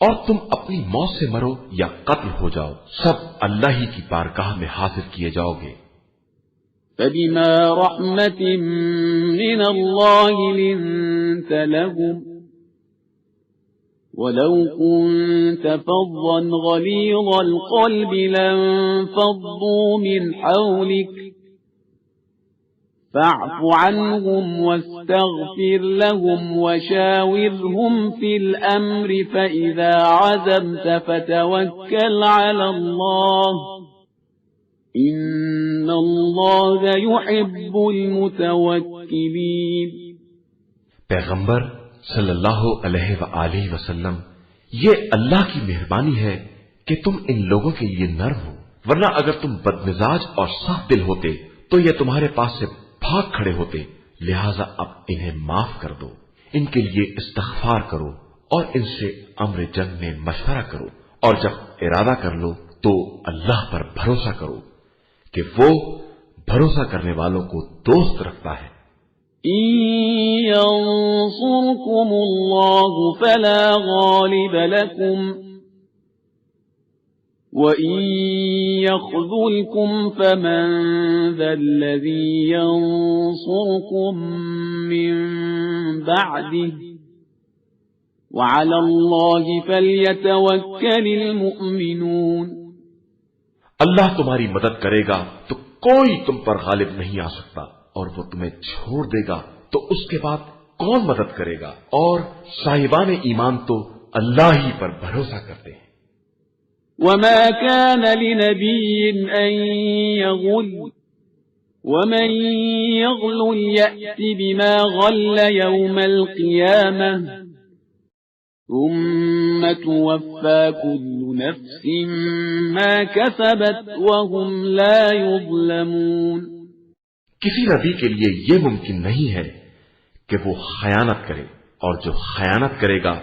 اور تم اپنی موت سے مرو یا قتل ہو جاؤ، سب اللہ ہی کی بارگاہ میں حاضر کیے جاؤ گے۔ فَبِمَا رَحْمَةٍ مِّنَ اللَّهِ لِنتَ لَهُمْ وَلَوْ كُنْتَ فَظًّا غَلِيظَ الْقَلْبِ لَانفَضُّوا مِنْ حَوْلِكَ فَاعْفُ عَنْهُمْ وَاسْتَغْفِرْ لَهُمْ وَشَاوِرْهُمْ فِي الْأَمْرِ فَإِذَا عَزَمْتَ فَتَوَكَّلْ عَلَى اللَّهِ إِنَّ اللَّهَ يُحِبُّ الْمُتَوَكِّلِينَ۔ پیغمبر صلی اللہ علیہ وآلہ وسلم، یہ اللہ کی مہربانی ہے کہ تم ان لوگوں کے لیے نرم ہو، ورنہ اگر تم بدمزاج اور سخت دل ہوتے تو یہ تمہارے پاس سے بھاگ کھڑے ہوتے، لہذا اب انہیں معاف کر دو، ان کے لیے استغفار کرو اور ان سے امر جنگ میں مشورہ کرو، اور جب ارادہ کر لو تو اللہ پر بھروسہ کرو کہ وہ بھروسہ کرنے والوں کو دوست رکھتا ہے۔ إن ينصركم الله فلا غالب لكم وإن يخذلكم فمن ذا الذي ينصركم من بعده وعلى الله فليتوكل المؤمنون۔ اللہ تمہاری مدد کرے گا تو کوئی تم پر غالب نہیں آ سکتا، اور وہ تمہیں چھوڑ دے گا تو اس کے بعد کون مدد کرے گا، اور صاحبان ایمان تو اللہ ہی پر بھروسہ کرتے ہیں۔ وما كان لنبي أن يغل ومن يغل يأت بما غل يوم القيامة ثم توفى كل نفس ما كسبت وهم لا يظلمون۔ کسی نبی کے لیے یہ ممکن نہیں ہے کہ وہ خیانت کرے، اور جو خیانت کرے گا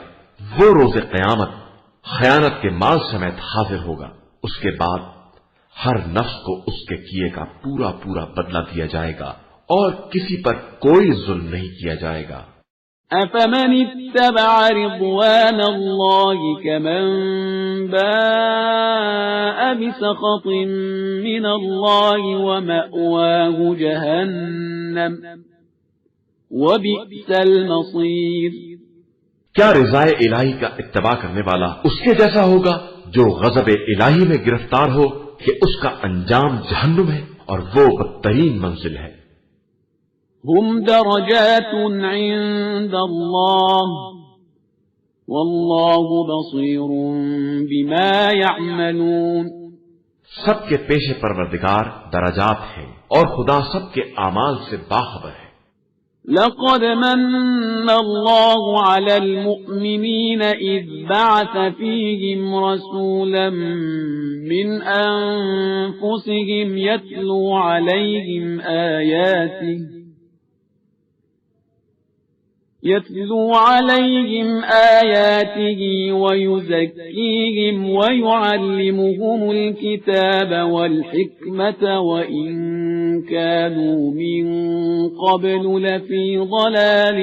وہ روز قیامت خیانت کے مال سمیت حاضر ہوگا، اس کے بعد ہر نفس کو اس کے کیے کا پورا پورا بدلہ دیا جائے گا، اور کسی پر کوئی ظلم نہیں کیا جائے گا۔ أفمن اتبع رضوان الله كمن باء بسخط من الله ومأواه جهنم وبئس المصير۔ کیا رضائے الہی کا اتباع کرنے والا اس کے جیسا ہوگا جو غضب الہی میں گرفتار ہو کہ اس کا انجام جہنم ہے اور وہ بدترین منزل ہے۔ هم درجات عند الله والله بصير بما يعملون۔ سب کے پیش پروردگار درجات ہیں اور خدا سب کے اعمال سے باخبر ہے۔ لقد من الله على المؤمنين إذ بعث فيهم رسولا من أنفسهم يتلو عليهم آياته ويزكيهم ويعلمهم الكتاب والحكمة وإن كانوا من قبل لفي ضلال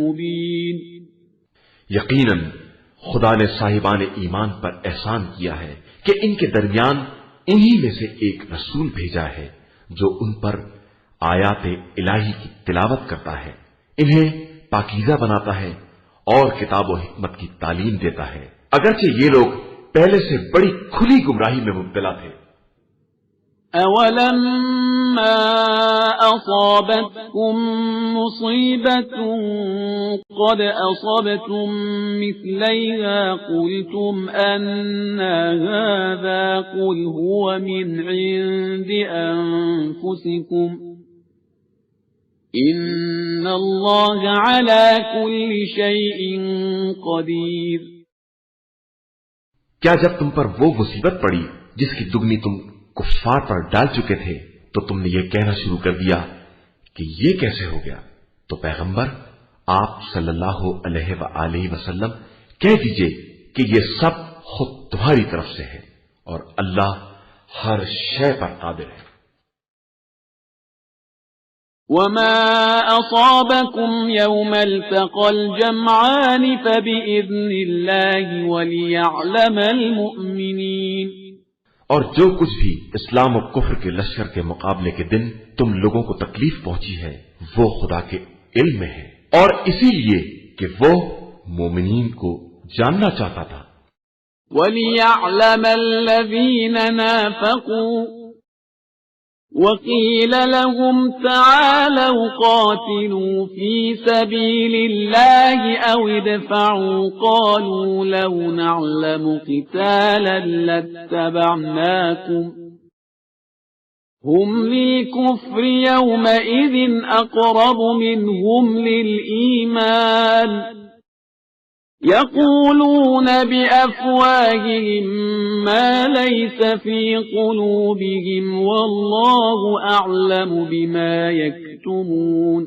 مبين۔ یقیناً خدا نے صاحبان ایمان پر احسان کیا ہے کہ ان کے درمیان انہی میں سے ایک رسول بھیجا ہے جو ان پر آیات الہی کی تلاوت کرتا ہے، انہیں پاکیزہ بناتا ہے اور کتاب و حکمت کی تعلیم دیتا ہے، اگرچہ یہ لوگ پہلے سے بڑی کھلی گمراہی میں مبتلا تھے۔ أَوَلَمَّا أَصَابَتْكُم مُّصِيبَةٌ قَدْ أَصَبْتُم مِّثْلَيْهَا قُلْتُمْ أَنَّىٰ هَٰذَا قُلْ هُوَ مِنْ عِندِ أَنفُسِكُمْ إِنَّ اللَّهَ عَلَىٰ كُلِّ شَيْءٍ قَدِيرٌ۔ کیا جب تم پر وہ مصیبت پڑی جس کی دگنی تم کفار پر ڈال چکے تھے تو تم نے یہ کہنا شروع کر دیا کہ یہ کیسے ہو گیا؟ تو پیغمبر آپ صلی اللہ علیہ وآلہ وسلم کہہ دیجئے کہ یہ سب خود تمہاری طرف سے ہے اور اللہ ہر شے پر قادر ہے۔ وما أصابكم يوم التقى الجمعان فبإذن الله وليعلم المؤمنين۔ اور جو کچھ بھی اسلام و کفر کے لشکر کے مقابلے کے دن تم لوگوں کو تکلیف پہنچی ہے وہ خدا کے علم میں ہے، اور اسی لیے کہ وہ مومنین کو جاننا چاہتا تھا۔ وَلِيَعْلَمَ الَّذِينَ نَافَقُوا وَقِيلَ لَهُمْ تَعَالَوْا قَاتِلُوا فِي سَبِيلِ اللَّهِ أَوِ ادْفَعُوا قَالُوا لَوْ نَعْلَمُ قِتَالًا لَاتَّبَعْنَاكُمْ هم للكفر يومئذ أقرب منهم للإيمان يقولون بأفواههم ما ليس في قلوبهم والله أعلم بما يكتمون.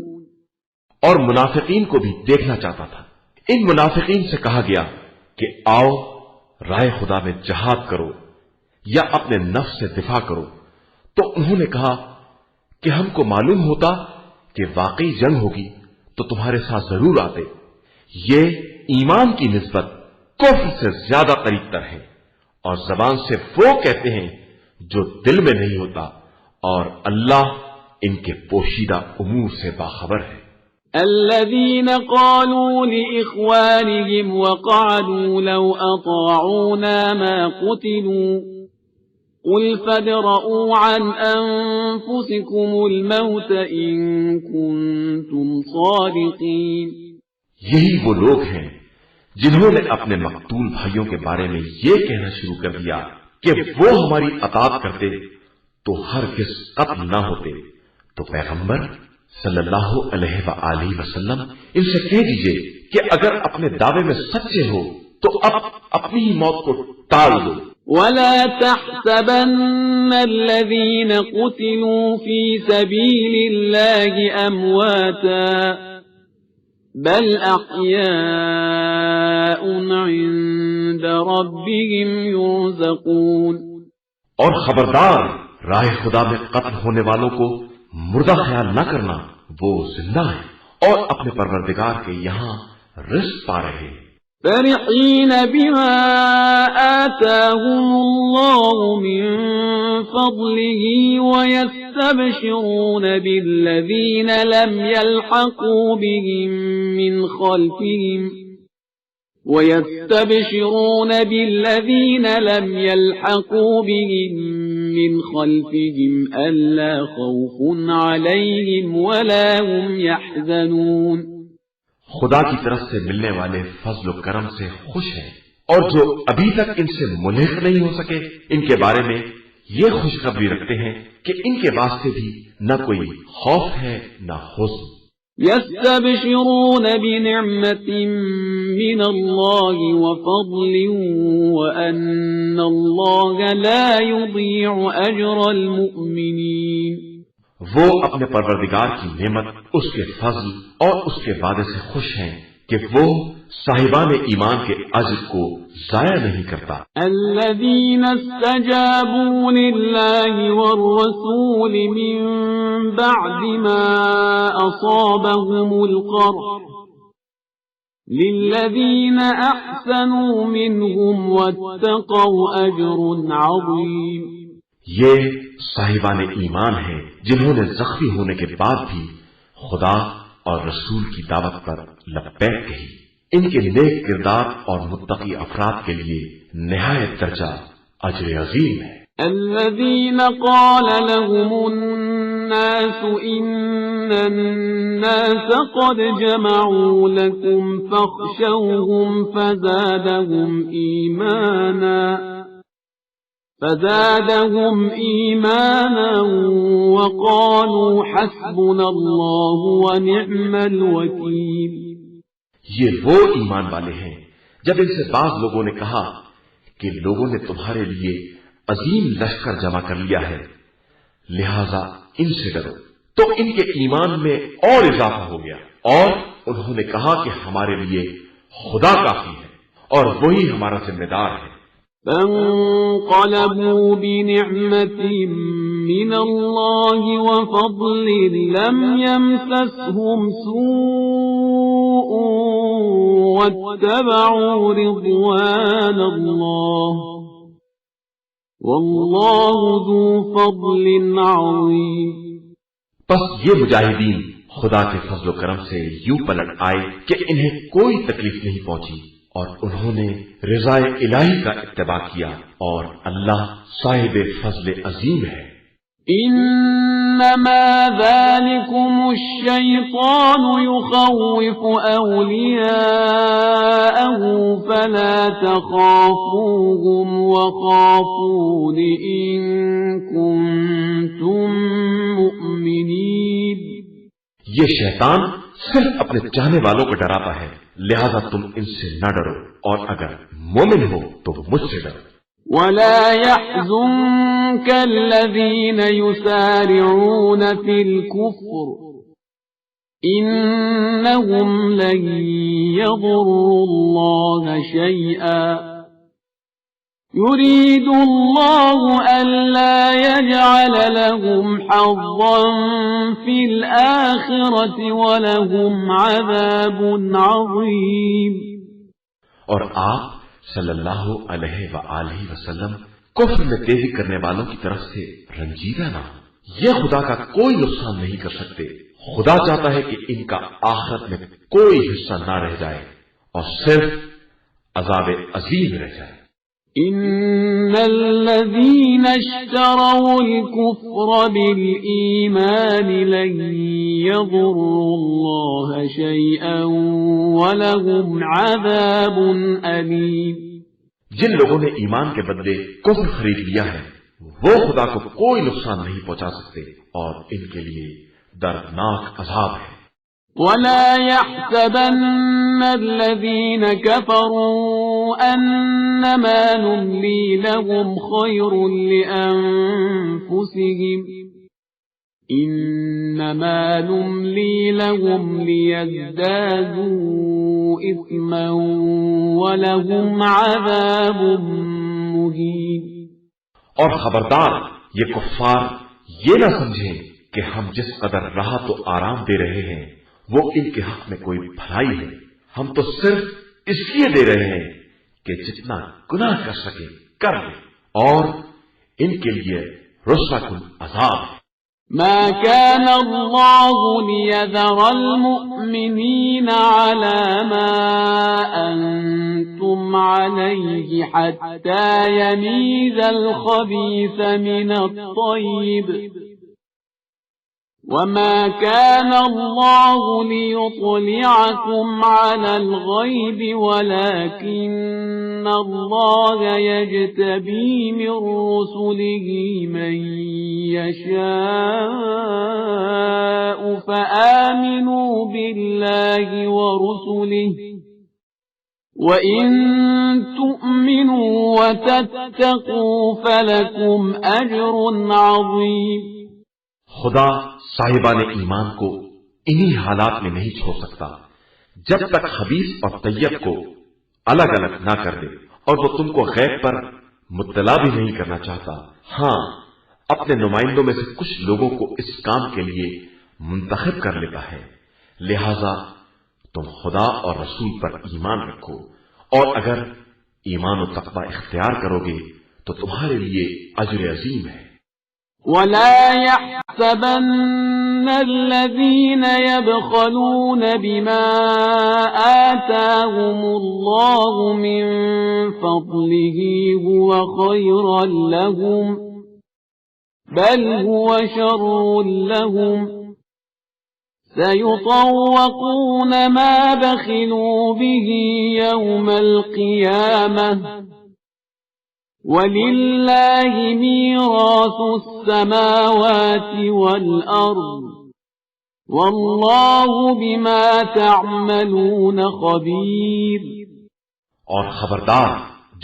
اور منافقین کو بھی دیکھنا چاہتا تھا. ان منافقین سے کہا گیا کہ آؤ رائے خدا میں جہاد کرو یا اپنے نفس سے دفاع کرو. تو انہوں نے کہا کہ ہم کو معلوم ہوتا کہ واقعی جنگ ہوگی تو تمہارے ساتھ ضرور آتے. یہ ایمان کی نسبت کفر سے زیادہ قریب تر ہے اور زبان سے وہ کہتے ہیں جو دل میں نہیں ہوتا اور اللہ ان کے پوشیدہ امور سے باخبر ہے. الذين قالوا لإخوانهم وقعدوا لو أطاعونا ما قتلوا قل فادرءوا عن أنفسكم الموت إن كنتم صادقين. یہی وہ لوگ ہیں جنہوں نے اپنے مقتول بھائیوں کے بارے میں یہ کہنا شروع کر دیا کہ وہ ہماری اطاعت کرتے تو ہرگز قتل نہ ہوتے. تو پیغمبر صلی اللہ علیہ وآلہ وسلم ان سے کہہ دیجئے کہ اگر اپنے دعوے میں سچے ہو تو اب اپنی ہی موت کو ٹال دو. ولا تحسبن الذين قتلوا في سبيل الله أمواتا بل أحياء عند ربهم يرزقون. اور خبردار راہ خدا میں قتل ہونے والوں کو مردہ خیال نہ کرنا، وہ زندہ ہے اور اپنے پروردگار کے یہاں رزق پا رہے ہیں. فرحين بما آتاهم الله من فضله ويستبشرون بالذين لم يلحقوا بهم من خلفهم ألا خوف عليهم ولا هم يحزنون. خدا کی طرف سے ملنے والے فضل و کرم سے خوش ہیں اور جو ابھی تک ان سے ملحق نہیں ہو سکے ان کے بارے میں یہ خوشخبری رکھتے ہیں کہ ان کے واسطے بھی نہ کوئی خوف ہے نہ حزن. يستبشرون بنعمة من الله وفضل وأن الله لا يضيع أجر المؤمنين. وہ اپنے پروردگار کی نعمت، اس کے فضل اور اس کے وعدے سے خوش ہیں کہ وہ صاحبان ایمان کے اجر کو ضائع نہیں کرتا. الذين استجابوا لله والرسول من بعد ما أصابهم القرح للذين أحسنوا منهم واتقوا أجر عظيم. یہ صاحبان ایمان ہیں جنہوں نے زخمی ہونے کے بعد بھی خدا اور رسول کی دعوت پر لبیک کہی. ان کے نیک کردار اور متقی افراد کے لیے نہایت درجہ اجر عظیم ہے. الذين قال لهم الناس إن الناس قد جمعوا لكم فاخشوهم فزادهم إيمانا وقالوا حسبنا الله ونعم الوكيل. یہ وہ ایمان والے ہیں جب ان سے بعض لوگوں نے کہا کہ لوگوں نے تمہارے لیے عظیم لشکر جمع کر لیا ہے لہذا ان سے ڈرو، تو ان کے ایمان میں اور اضافہ ہو گیا اور انہوں نے کہا کہ ہمارے لیے خدا کافی ہے اور وہی ہمارا ذمہ دار ہے. فانقلبوا بنعمة من الله وفضل لم يمسسهم سوء واتبعوا رضوان الله والله ذو فضل عظيم. پس یہ مجاہدین خدا کے فضل و کرم سے یوں پلٹ آئے کہ انہیں کوئی تکلیف نہیں پہنچی اور انہوں نے رضا الہی کا اتباع کیا اور اللہ صاحب فضل عظیم ہے. إنما ذلكم الشيطان يخوف أولياءه فلا تخافوهم وخافون إن كنتم مؤمنين. یہ شیطان صرف اپنے چاہنے والوں کو ڈراتا ہے، لہذا تم ان سے نہ ڈرو، اور اگر مومن ہو تو مجھ سے ڈرو. ولا يحزنك الذين يسارعون في الكفر إنهم لن يضروا الله شيئا يريد الله ألا يجعل لهم حظا في الآخرة ولهم عذاب عظيم. اور آپ صلی اللہ علیہ وآلہ وسلم کفر میں تیزی کرنے والوں کی طرف سے رنجیدہ نہ ہو. یہ خدا کا کوئی نقصان نہیں کر سکتے. خدا چاہتا ہے کہ ان کا آخرت میں کوئی حصہ نہ رہ جائے اور صرف عذاب عظیم رہ جائے. ان الذين اشتروا الكفر بالإيمان لن يضروا الله شيئا ولهم عذاب أليم. جن لوگوں نے ایمان کے بدلے کفر خرید لیا ہے وہ خدا کو کوئی نقصان نہیں پہنچا سکتے اور ان کے لیے دردناک عذاب ہے. ولا يحسبن الذين كفروا أنما نملي لهم خير لأنفسهم إنما نملي لهم ليزدادوا إثما ولهم عذاب مهين. اور خبردار یہ کفار یہ نہ سمجھیں کہ ہم جس قدر راحت و آرام دے رہے ہیں وہ ان کے حق میں کوئی بھلائی ہے. ہم تو صرف اس لیے دے رہے ہیں کہ جتنا گناہ کر سکے کر لیں اور ان کے لیے رسوا کن عذاب ہے. ما كان الله ليذر المؤمنين على ما أنتم عليه حتى يميز الخبيث من الطيب وما كان الله ليطلعكم على الغيب ولكن الله يجتبي من رسله من يشاء فآمنوا بالله ورسله وإن تؤمنوا وتتقوا فلكم أجر عظيم. خدا صاحبان ایمان کو انہی حالات میں نہیں چھوڑ سکتا جب تک خبیث اور طیب کو الگ الگ نہ کر دے اور وہ تم کو غیب پر مطلع بھی نہیں کرنا چاہتا. ہاں اپنے نمائندوں میں سے کچھ لوگوں کو اس کام کے لیے منتخب کر لیتا ہے. لہذا تم خدا اور رسول پر ایمان رکھو اور اگر ایمان و تقوی اختیار کرو گے تو تمہارے لیے اجر عظیم ہے. ولا يحسبن الذين يبخلون بما آتاهم الله من فضله هو خيرا لهم بل هو شر لهم سيطوقون ما بخلوا به يوم القيامة وَلِلَّهِ مِيرَاثُ السَّمَاوَاتِ وَالْأَرْضِ وَاللَّهُ بِمَا تَعْمَلُونَ خَبِيرٌ. اور خبردار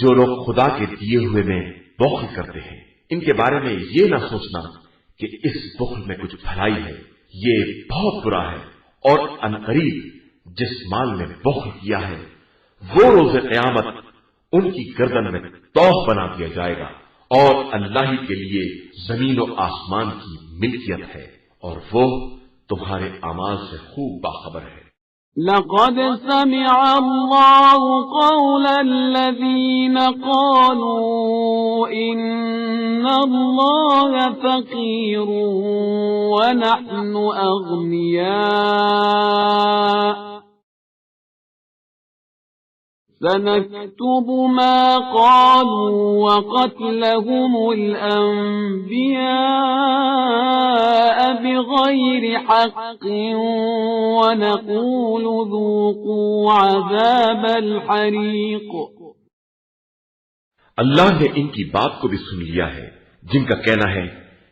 جو لوگ خدا کے دیے ہوئے میں بخل کرتے ہیں ان کے بارے میں یہ نہ سوچنا کہ اس بخل میں کچھ بھلائی ہے. یہ بہت برا ہے اور عنقریب جس مال نے بخل کیا ہے وہ روز قیامت ان کی گردن میں توق بنا دیا جائے گا اور اللہ ہی کے لیے زمین و آسمان کی ملکیت ہے اور وہ تمہارے اعمال سے خوب باخبر ہے. لقد سمع الله قول الذين قالوا إن الله فقير ونحن أغنياء سنكتب ما قالوا وقتلهم الأنبياء بغير حق ونقول ذوقوا عذاب الحريق. اللہ نے ان کی بات کو بھی سن لیا ہے جن کا کہنا ہے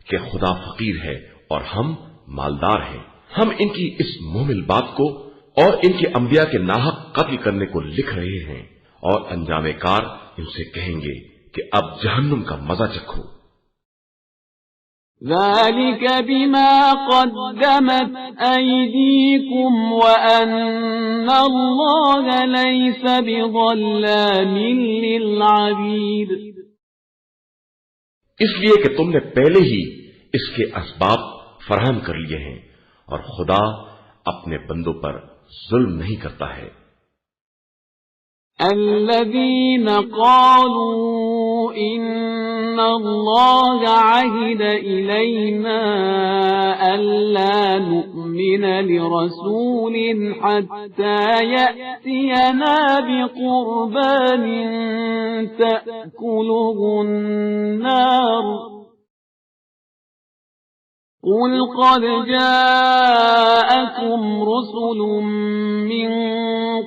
کہ خدا فقیر ہے اور ہم مالدار ہیں. ہم ان کی اس مومل بات کو اور ان کے انبیاء کے ناحق قتل کرنے کو لکھ رہے ہیں اور انجام کار ان سے کہیں گے کہ اب جہنم کا مزہ چکھو. ذلك بما قدمت أيديكم وأن الله ليس بظلام للعبيد. اس لیے کہ تم نے پہلے ہی اس کے اسباب فراہم کر لیے ہیں اور خدا اپنے بندوں پر ظلم نہیں کرتا ہے. الذين قالوا إن الله عهد إلينا ألا نؤمن لرسول حتى يأتينا بقربان تأكله النار. قل قد جاءكم رسل من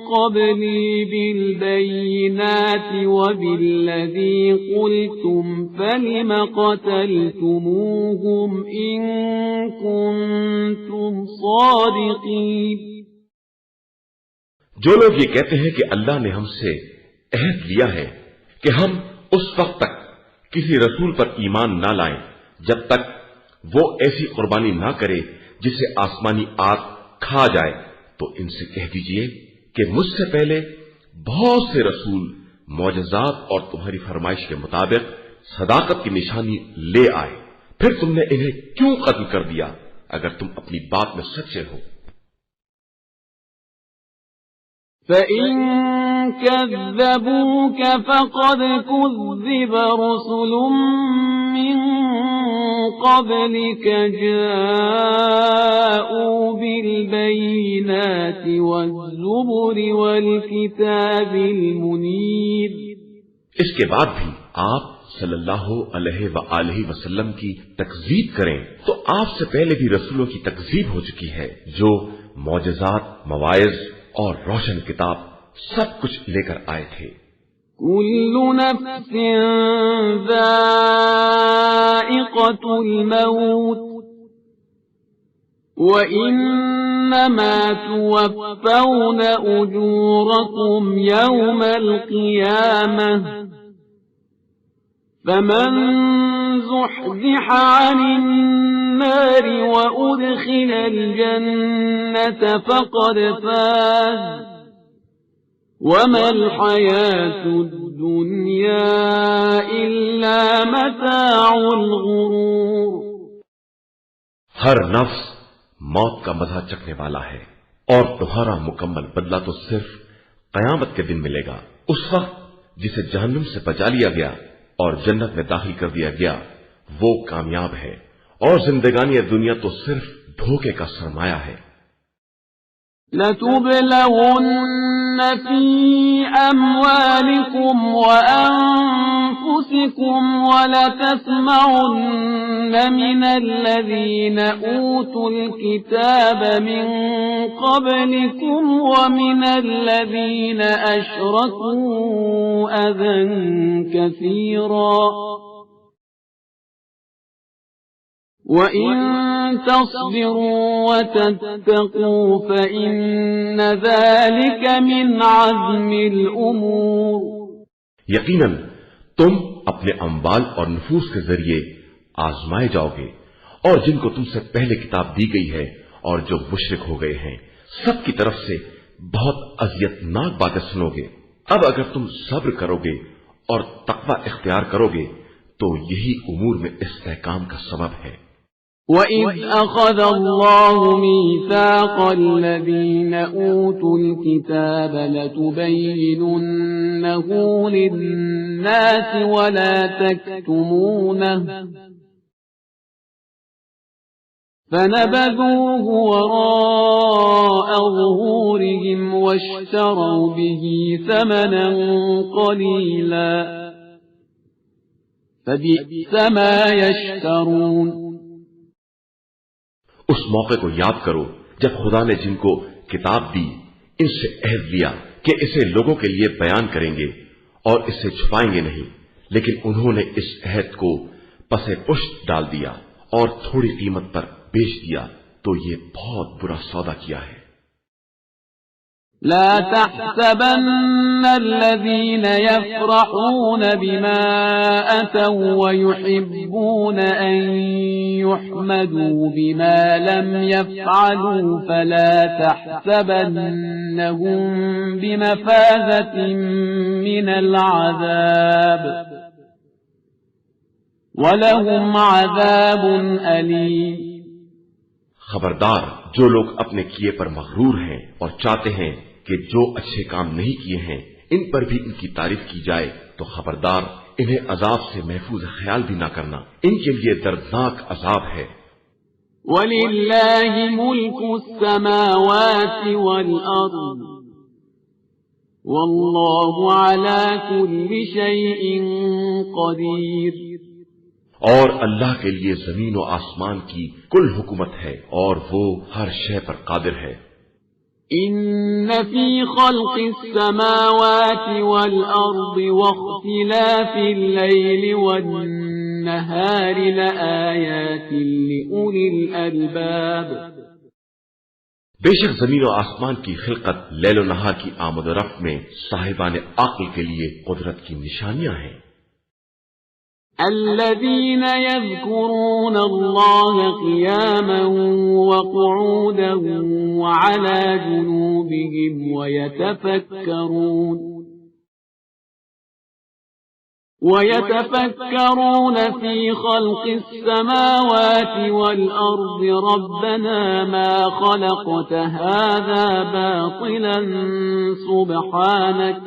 قبلي بالبينات وبالذي قلتم فلم قتلتموهم إن كنتم صادقين. جو لوگ یہ کہتے ہیں کہ اللہ نے ہم سے عہد لیا ہے کہ ہم اس وقت تک کسی رسول پر ایمان نہ لائیں جب تک وہ ایسی قربانی نہ کرے جسے آسمانی آگ کھا جائے، تو ان سے کہہ دیجئے کہ مجھ سے پہلے بہت سے رسول معجزات اور تمہاری فرمائش کے مطابق صداقت کی نشانی لے آئے، پھر تم نے انہیں کیوں قتل کر دیا اگر تم اپنی بات میں سچے ہو؟ فَإِن كَذَّبُوكَ فَقَدْ كُذِّبَ رُسُلٌ مِّن قَبْلِكَ جَاءُوا بِالْبَيِّنَاتِ وَالزُّبُرِ وَالْكِتَابِ الْمُنِيرِ. اس کے بعد بھی آپ صلی اللہ علیہ وآلہ وسلم کی تکذیب کریں تو آپ سے پہلے بھی رسولوں کی تکذیب ہو چکی ہے جو معجزات، مواعظ اور روشن کتاب سب کچھ لے کر آئے تھے. كل نفس ذائقة الموت وإنما توفون أجوركم يوم القيامة فمن زحزح عن النار وأدخل الجنة فقد فاز وما الحياة الدنيا إلا متاع الغرور. ہر نفس موت کا مزہ چکھنے والا ہے اور تمہارا مکمل بدلہ تو صرف قیامت کے دن ملے گا. اس وقت جسے جہنم سے بچا لیا گیا اور جنت میں داخل کر دیا گیا وہ کامیاب ہے اور زندگانی دنیا تو صرف دھوکے کا سرمایہ ہے. لَتُبْلَوُنَّ فِي أَمْوَالِكُمْ وَأَنفُسِكُمْ وَلَتَسْمَعُنَّ مِنَ الَّذِينَ أُوتُوا الْكِتَابَ مِنْ قَبْلِكُمْ وَمِنَ الَّذِينَ أَشْرَكُوا أَذًى كَثِيرًا وَإِن تَصْبِرُوا وَتَتَّقُوا فَإِنَّ ذَلِكَ مِنْ عَزْمِ الْأُمُورِ. یقیناً تم اپنے اموال اور نفوس کے ذریعے آزمائے جاؤ گے اور جن کو تم سے پہلے کتاب دی گئی ہے اور جو مشرک ہو گئے ہیں سب کی طرف سے بہت اذیتناک باتیں سنو گے. اب اگر تم صبر کرو گے اور تقوی اختیار کرو گے تو یہی امور میں استحکام کا سبب ہے. وَإِذْ أَخَذَ اللَّهُ مِيثَاقَ الَّذِينَ أُوتُوا الْكِتَابَ لَتُبَيِّنُنَّهُ لِلنَّاسِ وَلَا تَكْتُمُونَهُ فنبذوه وراء ظهورهم واشتروا به ثمنا قليلا فبئس ما يشترون۔ اس موقع کو یاد کرو جب خدا نے جن کو کتاب دی ان سے عہد لیا کہ اسے لوگوں کے لیے بیان کریں گے اور اسے چھپائیں گے نہیں، لیکن انہوں نے اس عہد کو پسے پشت ڈال دیا اور تھوڑی قیمت پر بیچ دیا، تو یہ بہت برا سودا کیا ہے۔ لا تحسبن الذين يفرحون بما أتوا ويحبون أن يحمدوا بما لم يفعلوا فلا تحسبنهم بمفازة من العذاب ولهم عذاب أليم۔ خبردار، جو لوگ اپنے کیے پر مغرور ہیں اور چاہتے ہیں کہ جو اچھے کام نہیں کیے ہیں ان پر بھی ان کی تعریف کی جائے، تو خبردار انہیں عذاب سے محفوظ خیال بھی نہ کرنا، ان کے لیے دردناک عذاب ہے۔ وَلِلَّهِ مُلْكُ السَّمَاوَاتِ وَالْأَرْضِ وَاللَّهُ عَلَى كُلِّ شَيْءٍ قَدِيرٌ۔ اور اللہ کے لیے زمین و آسمان کی کل حکومت ہے اور وہ ہر شے پر قادر ہے۔ ان فی خلق السماوات والارض واختلاف اللیل والنہار لآیات لأولی الالباب۔ بے شک زمین و آسمان کی خلقت، لیل و نہار کی آمد و رفت میں صاحبان عقل کے لیے قدرت کی نشانیاں ہیں۔ الذين يذكرون الله قياما وقعودا وعلى جنوبهم ويتفكرون في خلق السماوات والأرض ربنا ما خلقت هذا باطلا سبحانك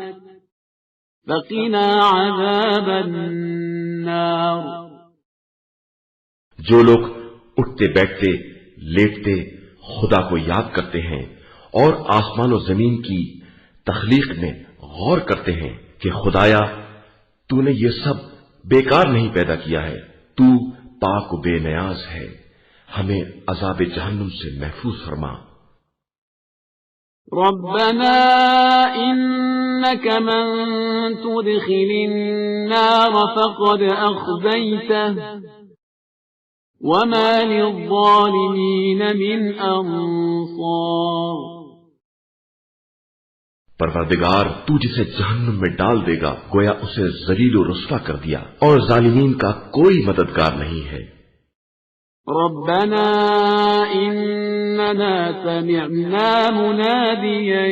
فقنا عذاب النار۔ جو لوگ اٹھتے بیٹھتے لیٹتے خدا کو یاد کرتے ہیں اور آسمان و زمین کی تخلیق میں غور کرتے ہیں کہ خدایا تو نے یہ سب بیکار نہیں پیدا کیا ہے، تو پاک و بے نیاز ہے، ہمیں عذاب جہنم سے محفوظ فرما۔ ربنا انك من تدخل النار فقد اخزيته وما للظالمين من انصار۔ پروردگار تو جسے جہنم میں ڈال دے گا گویا اسے ذلیل و رسوا کر دیا، اور ظالمین کا کوئی مددگار نہیں ہے۔ ربنا اننا سمعنا مناديا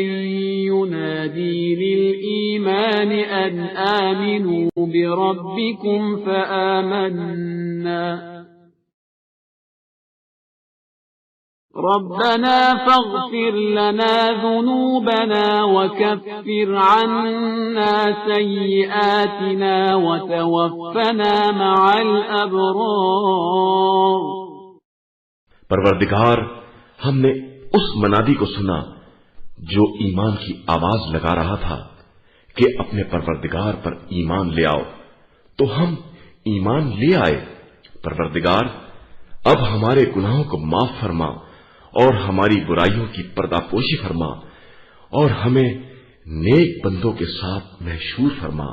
ينادي للإيمان أن آمنوا بربكم فآمنا ربنا فاغفر لنا ذنوبنا وكفر عنا سيئاتنا وتوفنا مع الأبرار۔ پروردگار ہم نے اس منادی کو سنا جو ایمان کی آواز لگا رہا تھا کہ اپنے پروردگار پر ایمان لے آؤ، تو ہم ایمان لے آئے۔ پروردگار اب ہمارے گناہوں کو معاف فرما اور ہماری برائیوں کی پردہ پوشی فرما اور ہمیں نیک بندوں کے ساتھ محشور فرما۔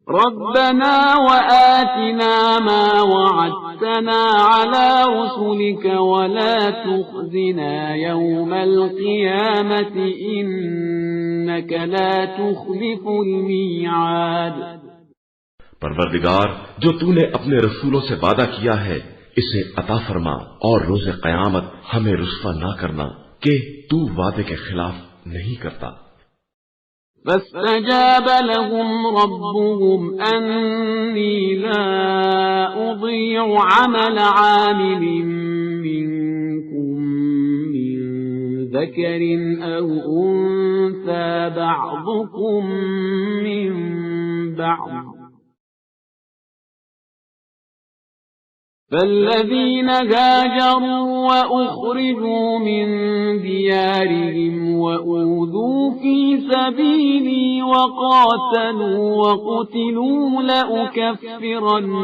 ربنا وآتنا ما وعدتنا على رسلك ولا تخزنا يوم القيامة إنك لا تخلف الميعاد۔ پروردگار جو تو نے اپنے رسولوں سے وعدہ کیا ہے اسے عطا فرما اور روز قیامت ہمیں رسوا نہ کرنا کہ تو وعدے کے خلاف نہیں کرتا۔ فاستجاب لهم ربهم أني لا أضيع عمل عامل منكم من ذكر أو أنثى بعضكم من بعض فالذين هاجروا وأخرجوا من ديارهم وأوذوا في سبيلي وقاتلوا وقتلوا لأكفرن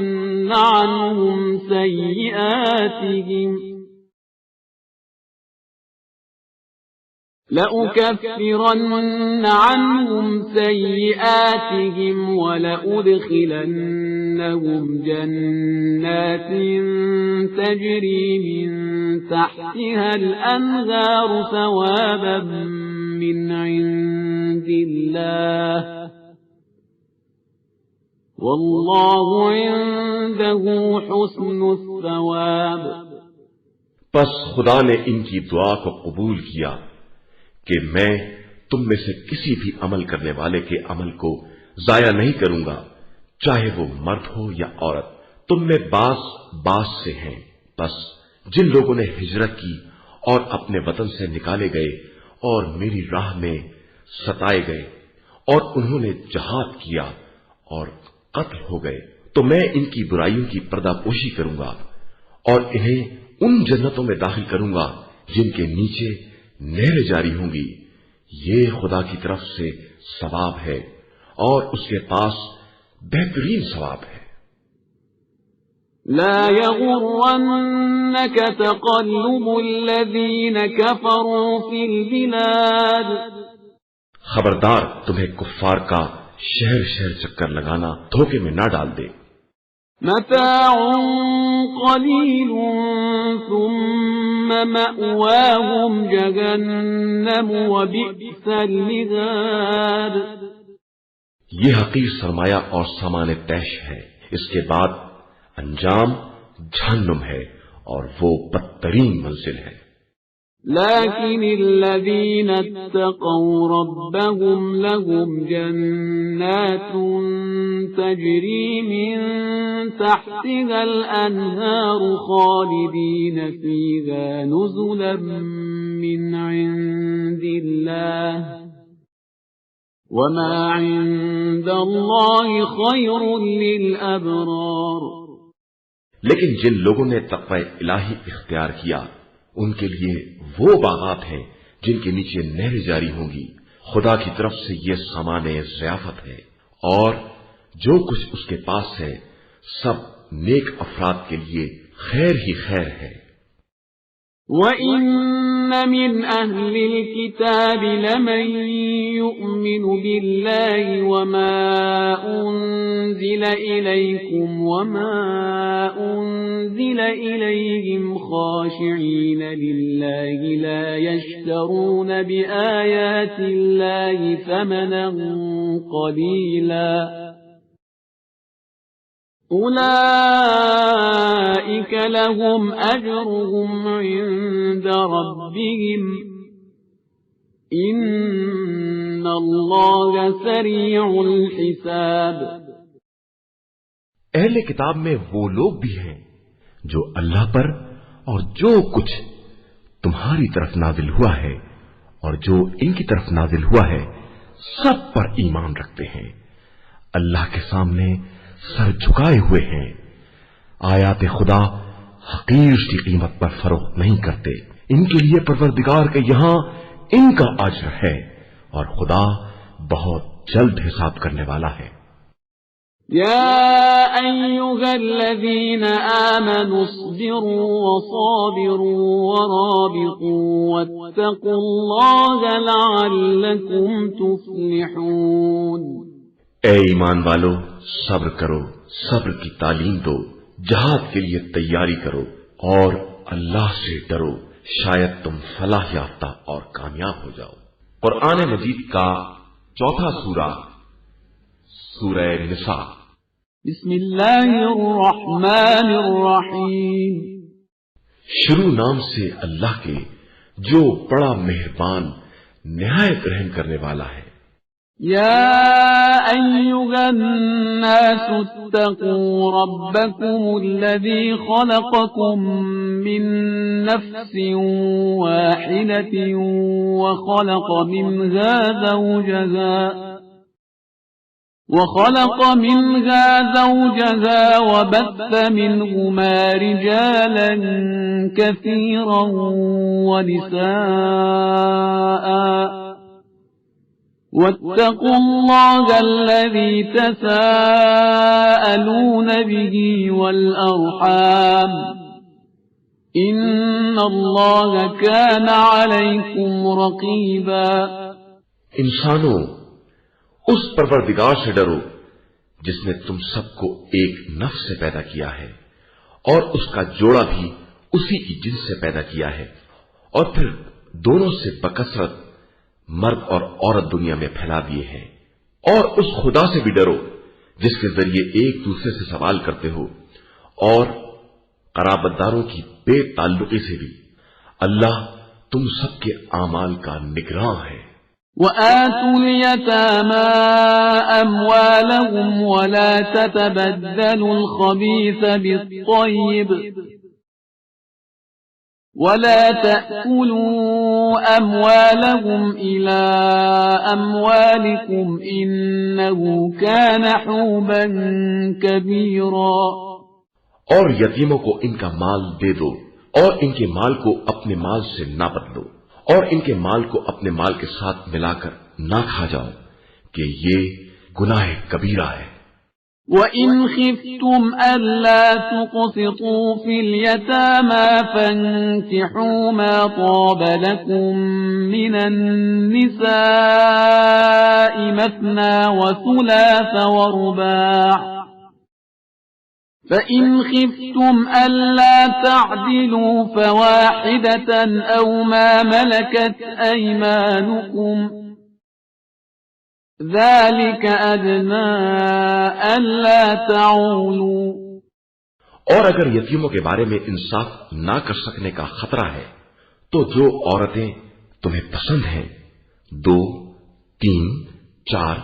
عنهم سيئاتهم ولأدخلنهم جنات تجري من تحتها الأنهار ثوابا من عند الله والله عنده حسن الثواب۔ پس خدا نے ان کی دعا کو قبول کیا کہ میں تم میں سے کسی بھی عمل کرنے والے کے عمل کو ضائع نہیں کروں گا، چاہے وہ مرد ہو یا عورت، تم میں باس سے ہیں۔ بس جن لوگوں نے ہجرت کی اور اپنے وطن سے نکالے گئے اور میری راہ میں ستائے گئے اور انہوں نے جہاد کیا اور قتل ہو گئے، تو میں ان کی برائیوں کی پردہ پوشی کروں گا اور انہیں ان جنتوں میں داخل کروں گا جن کے نیچے نہریں جاری ہوں گی۔ یہ خدا کی طرف سے ثواب ہے اور اس کے پاس بہترین ثواب ہے۔ لا يغرنك تقلب الذين كفروا في البلاد، خبردار تمہیں کفار کا شہر شہر چکر لگانا دھوکے میں نہ ڈال دے۔ متاع قلیل ثم مأواهم جہنم وبئس المہاد، یہ حقیر سرمایہ اور سامان طیش ہے، اس کے بعد انجام جہنم ہے اور وہ بدترین منزل ہے۔ لكن الذين اتقوا ربهم لهم جنات تجري من تحتها الأنهار خالدين فيها نزلا من عند الله وما عند الله خير للأبرار۔ لیکن جن لوگوں نے تقوی الہی اختیار کیا ان کے لیے وہ باغات ہیں جن کے نیچے نہریں جاری ہوں گی، خدا کی طرف سے یہ سامان ضیافت ہے، اور جو کچھ اس کے پاس ہے سب نیک افراد کے لیے خیر ہی خیر ہے۔ وَإِنَّ مِنْ أَهْلِ الْكِتَابِ لَمَنْ يُؤْمِنُ بِاللَّهِ وَمَا أُنْزِلَ إِلَيْكُمْ وَمَا أُنْزِلَ إِلَيْهِمْ خَاشِعِينَ لِلَّهِ لَا يَشْتَرُونَ بِآيَاتِ اللَّهِ ثَمَنًا قَلِيلًا أولئك لهم أجرهم عند ربهم إن الله سريع الحساب۔ اہل کتاب میں وہ لوگ بھی ہیں جو اللہ پر اور جو کچھ تمہاری طرف نازل ہوا ہے اور جو ان کی طرف نازل ہوا ہے سب پر ایمان رکھتے ہیں، اللہ کے سامنے سر جھکائے ہوئے ہیں، آیات خدا حقیر کی قیمت پر فروخت نہیں کرتے، ان کے لیے پروردگار کے یہاں ان کا اجر ہے اور خدا بہت جلد حساب کرنے والا ہے۔ يا أيها الذين آمنوا اصبروا وصابروا ورابطوا واتقوا الله لعلكم تفلحون۔ اے ایمان والو، صبر کرو، صبر کی تعلیم دو، جہاد کے لیے تیاری کرو اور اللہ سے ڈرو، شاید تم فلاح یافتہ اور کامیاب ہو جاؤ۔ قرآن مجید کا چوتھا سورہ، سورہ نساء۔ بسم اللہ الرحمن الرحیم۔ شروع نام سے اللہ کے جو بڑا مہربان نہایت رحم کرنے والا ہے۔ يا أيها الناس اتقوا ربكم الذي خلقكم من نفس واحدة وخلق منها زوجها وخلق منها زوجها وبث منهما رجالا كثيرا ونساء واتقوا الله الذي تساءلون به والأرحام إن الله كان عليكم رقيبا. انسانوں، اس پروردگار سے ڈرو جس نے تم سب کو ایک نفس سے پیدا کیا ہے اور اس کا جوڑا بھی اسی کی جنس سے پیدا کیا ہے، اور پھر دونوں سے بکثرت مرد اور عورت دنیا میں پھیلا دیے ہیں. اور اس خدا سے بھی ڈرو جس کے ذریعے ایک دوسرے سے سوال کرتے ہو، اور قرابت داروں کی بے تعلقی سے بھی. اللہ تم سب کے اعمال کا نگراں ہے. وآتوا اليتامى أموالهم ولا تتبدلوا الخبيث بالطيب ولا تأكلوا أموالهم إلى أموالكم إنه كان حوبا كبيرا. اور یتیموں کو ان کا مال دے دو اور ان کے مال کو اپنے مال سے نہ بدلو، اور ان کے مال کو اپنے مال کے ساتھ ملا کر نہ کھا جاؤ کہ یہ گناہ کبیرہ ہے. وَإِنْ خِفْتُمْ أَلَّا تُقْسِطُوا فِي الْيَتَامَى فَانكِحُوا مَا طَابَ لَكُم مِّنَ النِّسَاءِ مَثْنَىٰ وَثُلَاثَ وَرُبَاعَ فَإِنْ خِفْتُمْ أَلَّا تَعْدِلُوا فَوَاحِدَةً أَوْ مَا مَلَكَتْ أَيْمَانُكُمْ ذَلِكَ أَدْنَىٰ أَلَّا تَعُولُوا. اور اگر یتیموں کے بارے میں انصاف نہ کر سکنے کا خطرہ ہے تو جو عورتیں تمہیں پسند ہیں 2, 3, 4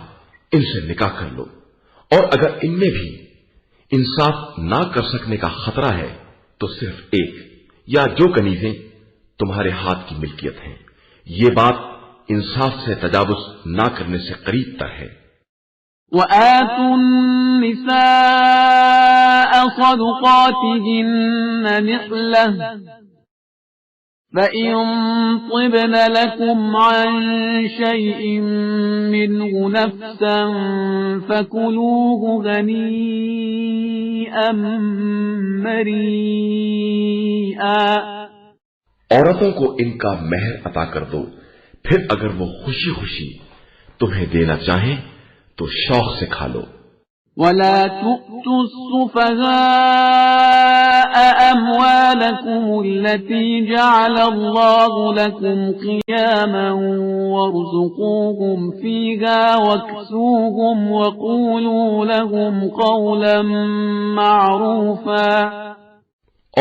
ان سے نکاح کر لو. اور اگر ان میں بھی انصاف نہ کر سکنے کا خطرہ ہے تو صرف ایک یا جو کنیزیں تمہارے ہاتھ کی ملکیت ہیں. یہ بات انصاف سے تجاوز نہ کرنے سے قریب تر ہے. وَآتُوا النِّسَاءَ صَدُقَاتِهِنَّ نِحْلَةً فَإِن طِبْنَ لَكُمْ عَن شَيْءٍ مِّنْهُ نَفْسًا فَكُلُوهُ هَنِيئًا مَّرِيئًا. عورتوں کو ان کا مہر عطا کر دو، پھر اگر وہ خوشی خوشی تمہیں دینا چاہیں تو شوق سے کھا لو. وَلَا تُؤْتُوا السُّفَهَاءَ أَمْوَالَكُمُ الَّتِي جَعَلَ اللَّهُ لَكُمْ قِيَامًا وَارْزُقُوهُمْ فِيهَا وَاكْسُوهُمْ وَقُولُوا لَهُمْ قَوْلًا مَّعْرُوفًا.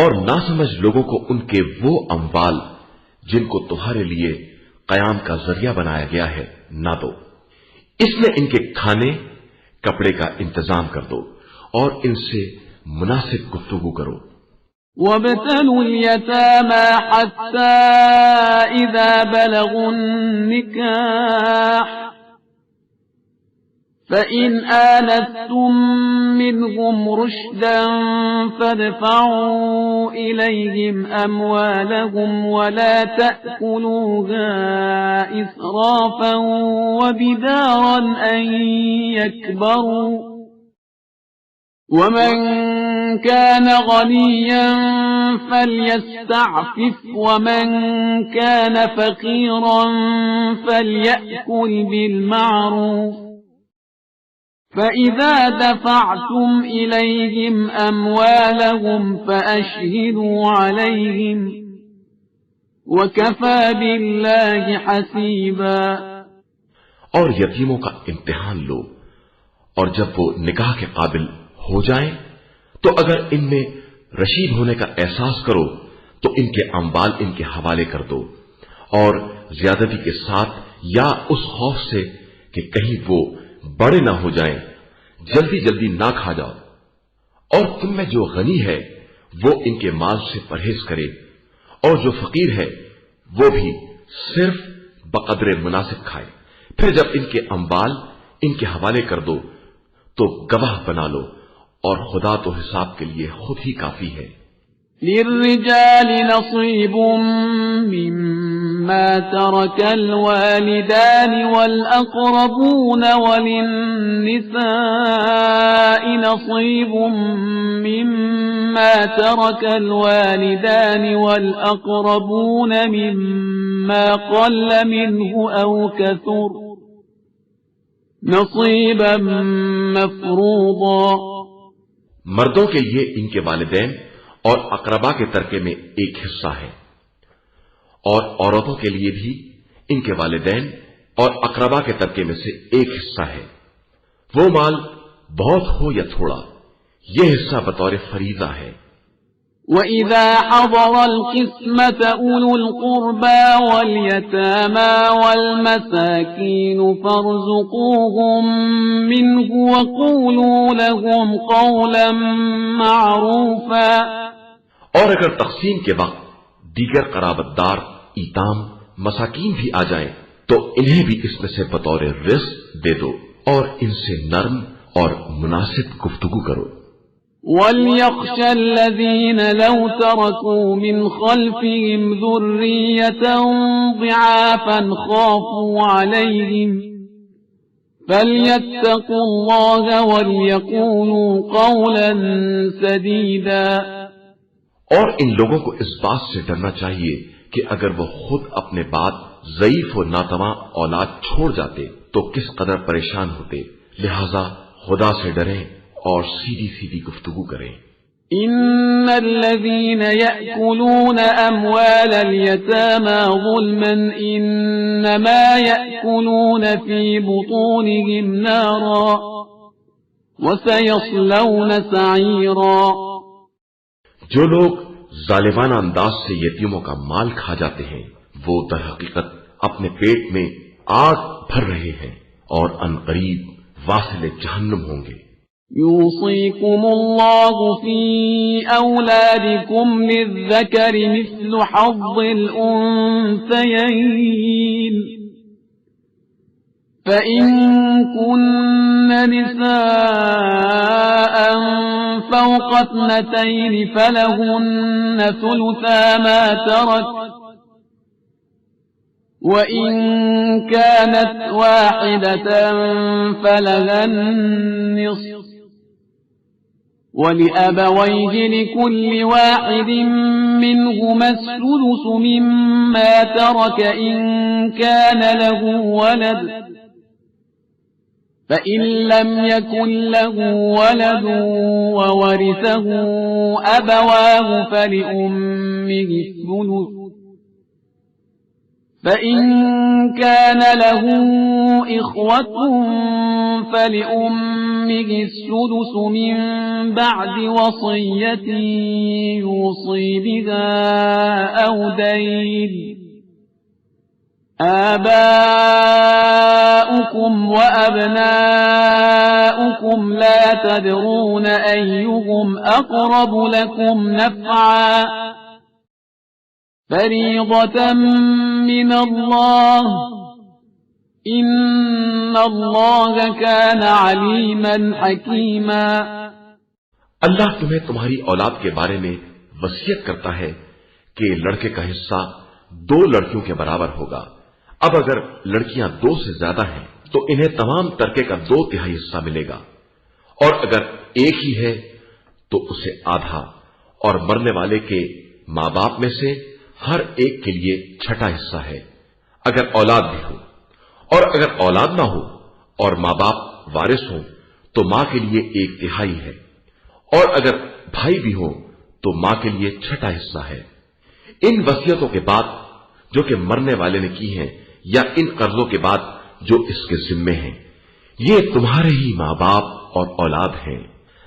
اور نہ سمجھ لوگوں کو ان کے وہ اموال جن کو تمہارے لیے قیام کا ذریعہ بنایا گیا ہے نہ دو. اس میں ان کے کھانے کپڑے کا انتظام کر دو اور ان سے مناسب گفتگو کرو. وَابْتَلُوا الْيَتَامَى حَتَّى إِذَا بَلَغُوا النِّكَاحَ فَإِنْ آنَسْتُم مِّنْهُمْ رُشْدًا فَادْفَعُوا إِلَيْهِمْ أَمْوَالَهُمْ وَلَا تَأْكُلُوهَا إِسْرَافًا وَبِدَارًا أَن يَكْبَرُوا وَمَن كَانَ غَنِيًّا فَلْيَسْتَعْفِفْ وَمَن كَانَ فَقِيرًا فَلْيَأْكُلْ بِالْمَعْرُوفِ فَإِذَا دَفَعْتُمْ إِلَيْهِمْ أَمْوَالَهُمْ فَأَشْهِدُوا عَلَيْهِمْ وَكَفَى بِاللَّهِ حَسِيبًا. اور یتیموں کا امتحان لو، اور جب وہ نکاح کے قابل ہو جائیں تو اگر ان میں رشید ہونے کا احساس کرو تو ان کے اموال ان کے حوالے کر دو، اور زیادتی کے ساتھ یا اس خوف سے کہ کہیں وہ بڑے نہ ہو جائیں جلدی جلدی نہ کھا جاؤ. اور تم میں جو غنی ہے وہ ان کے مال سے پرہیز کرے، اور جو فقیر ہے وہ بھی صرف بقدر مناسب کھائے. پھر جب ان کے اموال ان کے حوالے کر دو تو گواہ بنا لو اور خدا تو حساب کے لیے خود ہی کافی ہے۔ للرجال نصيب مما ترك الوالدان والأقربون وللنساء نصيب مما ترك الوالدان والأقربون مما قل منه أو كثر نصيبا مفروضا۔ مردوں کے لیے ان کے والدین اور اقربا کے ترکے میں ایک حصہ ہے، اور عورتوں کے لیے بھی ان کے والدین اور اقربا کے ترکے میں سے ایک حصہ ہے، وہ مال بہت ہو یا تھوڑا، یہ حصہ بطور فریضہ ہے۔ وَإِذَا حَضَرَ الْقِسْمَةَ أُولُو الْقُرْبَى وَالْيَتَامَى وَالْمَسَاكِينُ فَارْزُقُوهُم مِّنْهُ وَقُولُوا لَهُمْ قَوْلًا مَّعْرُوفًا۔ اور اگر تقسیم کے وقت دیگر قرابت دار ایتام مساکین بھی آ جائیں تو انہیں بھی اس میں سے بطور رزق دے دو اور ان سے نرم اور مناسب گفتگو کرو۔ وَلْيَخْشَ الَّذِينَ لَوْ تَرَكُوا مِنْ خَلْفِهِمْ ذُرِّيَّةً ضِعَافًا خَافُوا عَلَيْهِمْ فَلْيَتَّقُوا اللَّهَ وَلْيَقُولُوا قَوْلًا سَدِيدًا۔ اور ان لوگوں کو اس بات سے ڈرنا چاہیے کہ اگر وہ خود اپنے بعد ضعیف و ناتواں اولاد چھوڑ جاتے تو کس قدر پریشان ہوتے، لہذا خدا سے ڈریں اور سیدھی سیدھی گفتگو کریں۔ ان الذين يأكلون اموال اليتامى ظلما انما يأكلون في بطونهم نارا وسيصلون سعيرا۔ جو لوگ ظالمانہ انداز سے یتیموں کا مال کھا جاتے ہیں وہ در حقیقت اپنے پیٹ میں آگ بھر رہے ہیں اور ان قریب واصل جہنم ہوں گے۔ يوصيكم الله في أولادكم للذكر مثل حظ الأنثيين فإن كن نساء فوق 2 فلهن ثلثا ما ترك وَإِن كَانَتْ وَاحِدَةً فَلَهَا النِّصْفُ وَلِأَبَوَيْهِ لِكُلِّ وَاحِدٍ مِّنْهُمَا السُّدُسُ مِمَّا تَرَكَ إِن كَانَ لَهُ وَلَدٌ فَإِن لَّمْ يَكُن لَّهُ وَلَدٌ وَوَرِثَهُ أَبَوَاهُ فَلِأُمِّهِ الثُّلُثُ فَإِن كَانَ لَهُ إِخْوَةٌ فَلِأُمِّهِ السُّدُسُ مِن بَعْدِ وَصِيَّةٍ يُوصِي بِهَا أَوْ دَيْنٍ آباؤكم وأبناؤكم لا تدرون أيهم أقرب لكم نفعا فريضة من الله إن الله كان عليما حكيما۔ اللہ تمہیں تمہاری اولاد کے بارے میں وصیت کرتا ہے کہ لڑکے کا حصہ 2 لڑکیوں کے برابر ہوگا۔ اب اگر لڑکیاں 2 سے زیادہ ہیں تو انہیں تمام ترکے کا 2/3 حصہ ملے گا، اور اگر ایک ہی ہے تو اسے آدھا، اور مرنے والے کے ماں باپ میں سے ہر ایک کے لیے 6واں حصہ ہے اگر اولاد بھی ہو، اور اگر اولاد نہ ہو اور ماں باپ وارث ہوں تو ماں کے لیے 1/3 ہے، اور اگر بھائی بھی ہوں تو ماں کے لیے 6واں حصہ ہے۔ ان وصیتوں کے بعد جو کہ مرنے والے نے کی ہیں یا ان قرضوں کے بعد جو اس کے ذمے ہیں، یہ تمہارے ہی ماں باپ اور اولاد ہیں،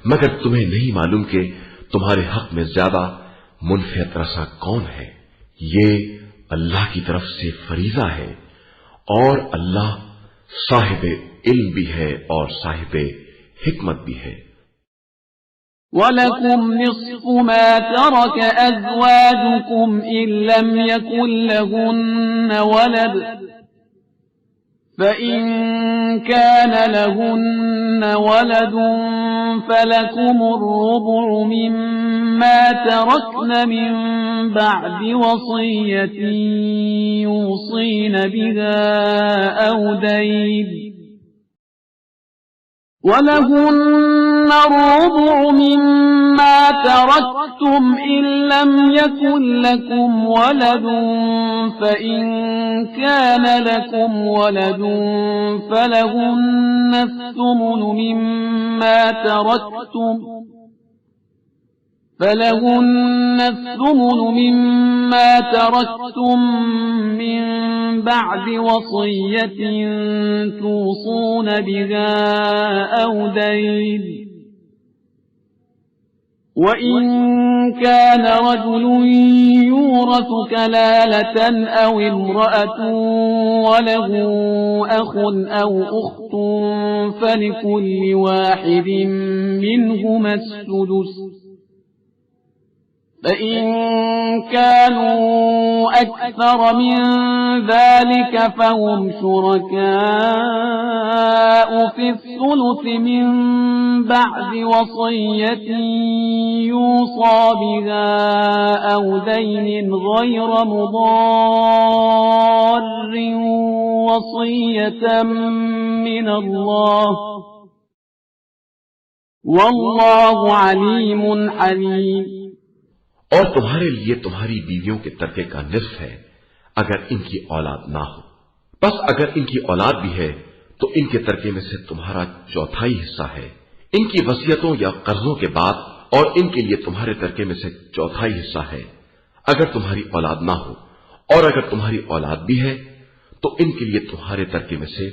مگر تمہیں نہیں معلوم کہ تمہارے حق میں زیادہ منفعت رساں کون ہے۔ یہ اللہ کی طرف سے فریضہ ہے، اور اللہ صاحب علم بھی ہے اور صاحب حکمت بھی ہے۔ وَلَكُمْ نِصْفُ مَا تَرَكَ أَزْوَاجُكُمْ إِن لَّمْ يَكُن لَّهُنَّ وَلَدٌ فإن كان لهن ولد فلكم الربع مما تركن من بعد وصية يوصين بها أو دين ولهن الربع مما تركتم إن لم يكن لكم ولد فإن كان لكم ولد فلهن الثمن مما تركتم من بعد وصية توصون بها أو دين وإن كان رجل يورث كلالة أو امرأة وله أخ أو أخت فلكل واحد منهما السدس فإن كانوا أكثر من ذلك فهم شركاء في الثلث من بعد وصية يوصى بها أو دين غير مضار وصية من الله والله عليم حليم. اور تمہارے لیے تمہاری بیویوں کے ترکے کا نصف ہے اگر ان کی اولاد نہ ہو. بس اگر ان کی اولاد بھی ہے تو ان کے ترکے میں سے تمہارا چوتھائی حصہ ہے ان کی وصیتوں یا قرضوں کے بعد، اور ان کے لیے تمہارے ترکے میں سے چوتھائی حصہ ہے اگر تمہاری اولاد نہ ہو، اور اگر تمہاری اولاد بھی ہے تو ان کے لیے تمہارے ترکے میں سے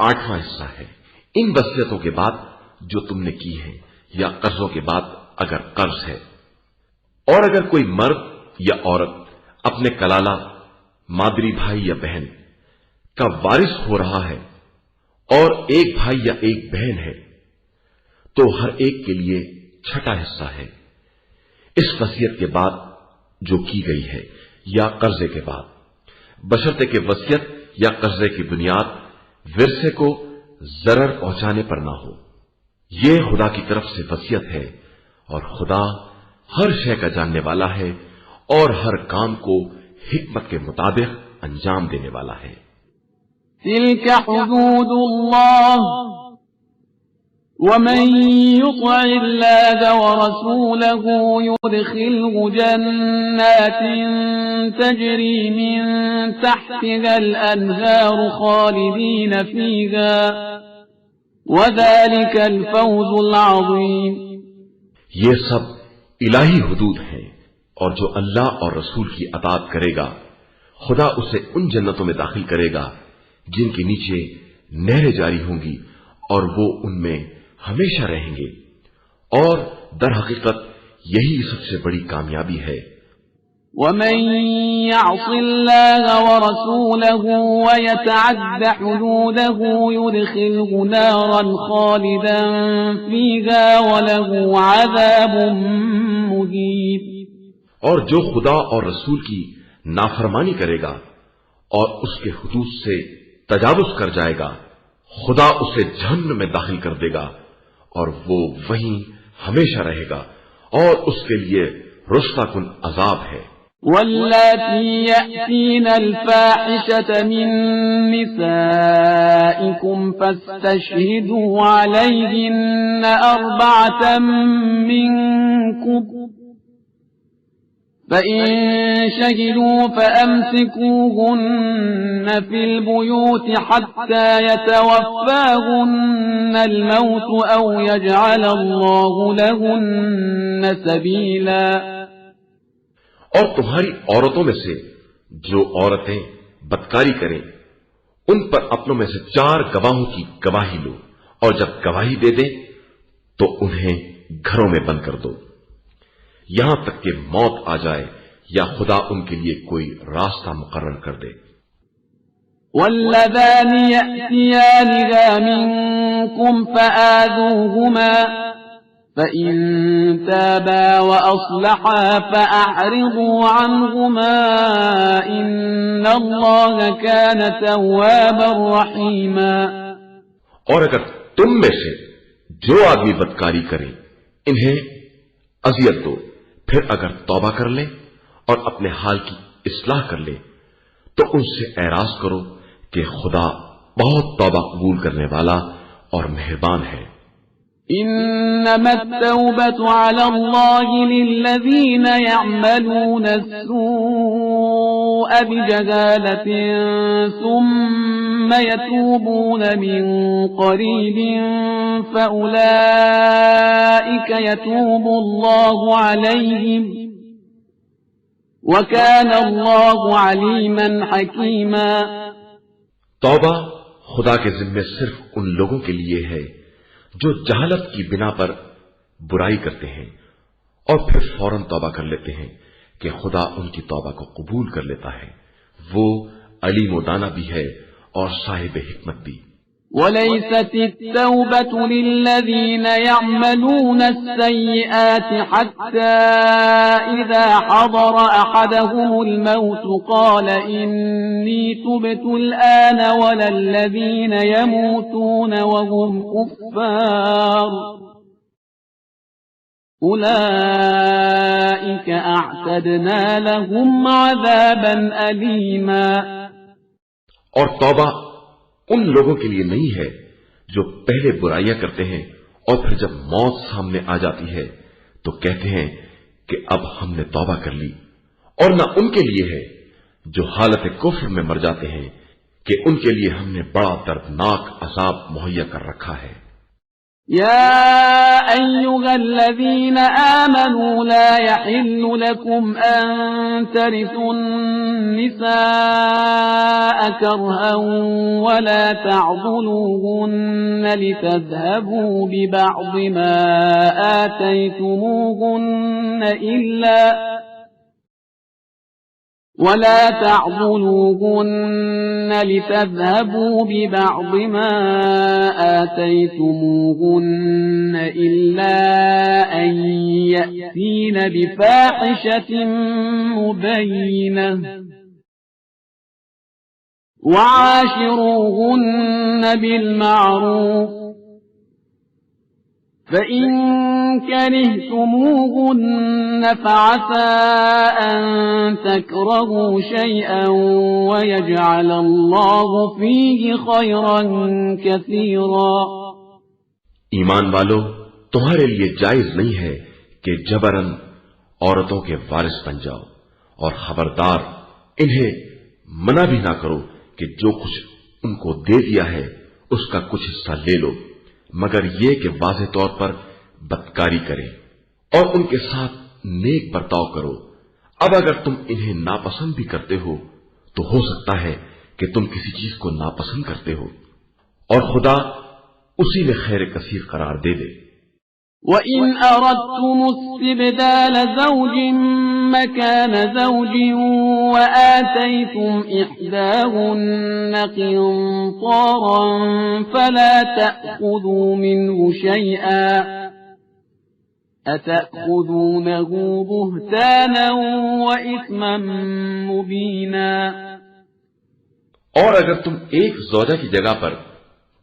آٹھواں حصہ ہے ان وصیتوں کے بعد جو تم نے کی ہے یا قرضوں کے بعد اگر قرض ہے. اور اگر کوئی مرد یا عورت اپنے کلالہ، مادری بھائی یا بہن کا وارث ہو رہا ہے اور ایک بھائی یا ایک بہن ہے تو ہر ایک کے لیے چھٹا حصہ ہے اس وصیت کے بعد جو کی گئی ہے یا قرضے کے بعد، بشرطے کہ وصیت یا قرضے کی بنیاد ورثے کو ضرر پہنچانے پر نہ ہو. یہ خدا کی طرف سے وصیت ہے اور خدا ہر شے کا جاننے والا ہے اور ہر کام کو حکمت کے مطابق انجام دینے والا ہے. تلك حدود الله ومن يطع الله ورسوله يدخله جنات تجري من تحتها الأنهار خالدين فيها وذلك الفوز العظيم. یہ سب الہی حدود ہیں، اور جو اللہ اور رسول کی اطاعت کرے گا خدا اسے ان جنتوں میں داخل کرے گا جن کے نیچے نہریں جاری ہوں گی اور وہ ان میں ہمیشہ رہیں گے، اور در حقیقت یہی سب سے بڑی کامیابی ہے. ومن يعص الله ورسوله ويتعد حدوده يدخله نارا خالدا فيها وله عذاب مهين. اور جو خدا اور رسول کی نافرمانی کرے گا اور اس کے حدود سے تجاوز کر جائے گا خدا اسے جہنم میں داخل کر دے گا اور وہ وہیں ہمیشہ رہے گا اور اس کے لیے رسوا کن عذاب ہے. واللاتي يأتين الفاحشة من نسائكم فاستشهدوا عليهن 4 منكم فإن شهدوا فأمسكوهن في البيوت حتى يتوفاهن الموت أو يجعل الله لهن سبيلا. اور تمہاری عورتوں میں سے جو عورتیں بدکاری کریں ان پر اپنوں میں سے 4 گواہوں کی گواہی لو، اور جب گواہی دے دیں تو انہیں گھروں میں بند کر دو یہاں تک کہ موت آ جائے یا خدا ان کے لیے کوئی راستہ مقرر کر دے. واللذان يأتيانها منكم فآذوهما فإن تابا وأصلحا فأعرضوا عنهما إن إن الله كان توابا رحيما۔ اور اگر تم میں سے جو آدمی بدکاری کرے انہیں اذیت دو، پھر اگر توبہ کر لے اور اپنے حال کی اصلاح کر لے تو ان سے اعراض کرو کہ خدا بہت توبہ قبول کرنے والا اور مہربان ہے۔ إنما التوبة على الله للذين يعملون السوء بجهالة ثم يتوبون من قريب فأولئك يتوب الله عليهم وكان الله عليما حكيما۔ توبہ خدا کے ذمے صرف ان لوگوں کے لیے ہے جو جہالت کی بنا پر برائی کرتے ہیں اور پھر فوراً توبہ کر لیتے ہیں کہ خدا ان کی توبہ کو قبول کر لیتا ہے، وہ علیم و دانا بھی ہے اور صاحب حکمت بھی۔ وَلَيْسَتِ التَّوْبَةُ لِلَّذِينَ يَعْمَلُونَ السَّيِّئَاتِ حَتَّى إِذَا حَضَرَ أَحَدَهُمُ الْمَوْتُ قَالَ إِنِّي تُبْتُ الْآنَ وَلَا الَّذِينَ يَمُوتُونَ وَهُمْ كُفَّارٌ أُولَئِكَ أَعْتَدْنَا لَهُمْ عَذَابًا أَلِيمًا۔ اور توبہ ان لوگوں کے لیے نہیں ہے جو پہلے برائیاں کرتے ہیں اور پھر جب موت سامنے آ جاتی ہے تو کہتے ہیں کہ اب ہم نے توبہ کر لی، اور نہ ان کے لیے ہے جو حالت کفر میں مر جاتے ہیں کہ ان کے لیے ہم نے بڑا دردناک عذاب مہیا کر رکھا ہے۔ يا أيها الذين آمنوا لا يحل لكم أن ترثوا النساء كرها ولا تعضلوهن لتذهبوا ببعض ما آتيتموهن إلا أن يأتين بفاحشة مبينة وعاشروهن بالمعروف فإن كرهتموهن فعسى أن تكرهوا شيئا ويجعل الله فيه خيرا كثيرا۔ ایمان والو، تمہارے لیے جائز نہیں ہے کہ جبراً عورتوں کے وارث بن جاؤ، اور خبردار انہیں منع بھی نہ کرو کہ جو کچھ ان کو دے دیا ہے اس کا کچھ حصہ لے لو، مگر یہ کہ واضح طور پر بدکاری کرے اور ان کے ساتھ نیک برتاؤ کرو۔ اب اگر تم انہیں ناپسند بھی کرتے ہو تو ہو سکتا ہے کہ تم کسی چیز کو ناپسند کرتے ہو، اور خدا اسی میں خیر کثیر قرار دے دے۔ وَإِنْ أَرَدْتُمُ اسْتِبْدَالَ زَوْجٍ مَكَانَ زَوْجٍ وَآتَيْتُمْ إِحْدَاهُنَّ قِنطَارًا فَلَا تَأْخُذُوا مِنْهُ شَيْئًا أَتَأْخُذُونَهُ بُهْتَانًا وَإِثْمًا مُبِينًا۔ اور اگر تم ایک زوجہ کی جگہ پر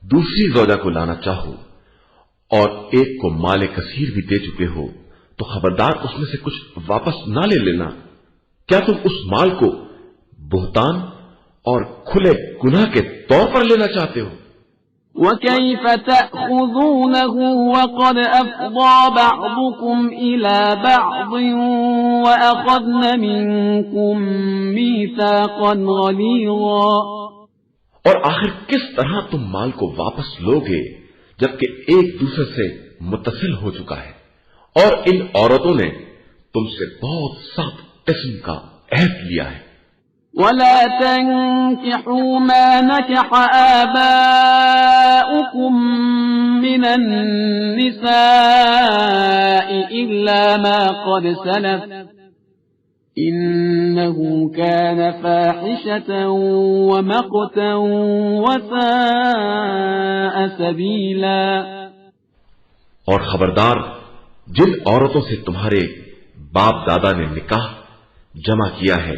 دوسری زوجہ کو لانا چاہو اور ایک کو مال کثیر بھی دے چکے ہو تو خبردار اس میں سے کچھ واپس نہ لے لینا۔ کیا تم اس مال کو بہتان اور کھلے گناہ کے طور پر لینا چاہتے ہو؟ وَكَيْفَ تَأْخُذُونَهُ وَقَدْ أَفْضَى بَعْضُكُمْ إِلَى بَعْضٍ وَأَخَذْنَ مِنْكُمْ مِيثَاقًا غَلِيظًا۔ اور آخر کس طرح تم مال کو واپس لوگے جبکہ ایک دوسرے سے متصل ہو چکا ہے، اور ان عورتوں نے تم سے بہت سخت قسم کا عہد لیا ہے۔ وَلَا تَنكِحُوا مَا نَكَحَ آبَاؤُكُم مِّنَ النِّسَاءِ إِلَّا مَا قَدْ سَلَفَ إِنَّهُ كَانَ فَاحِشَةً وَمَقْتًا وَسَاءَ سَبِيلًا۔ اور خبردار، جن عورتوں سے تمہارے باپ دادا نے نکاح جمع کیا ہے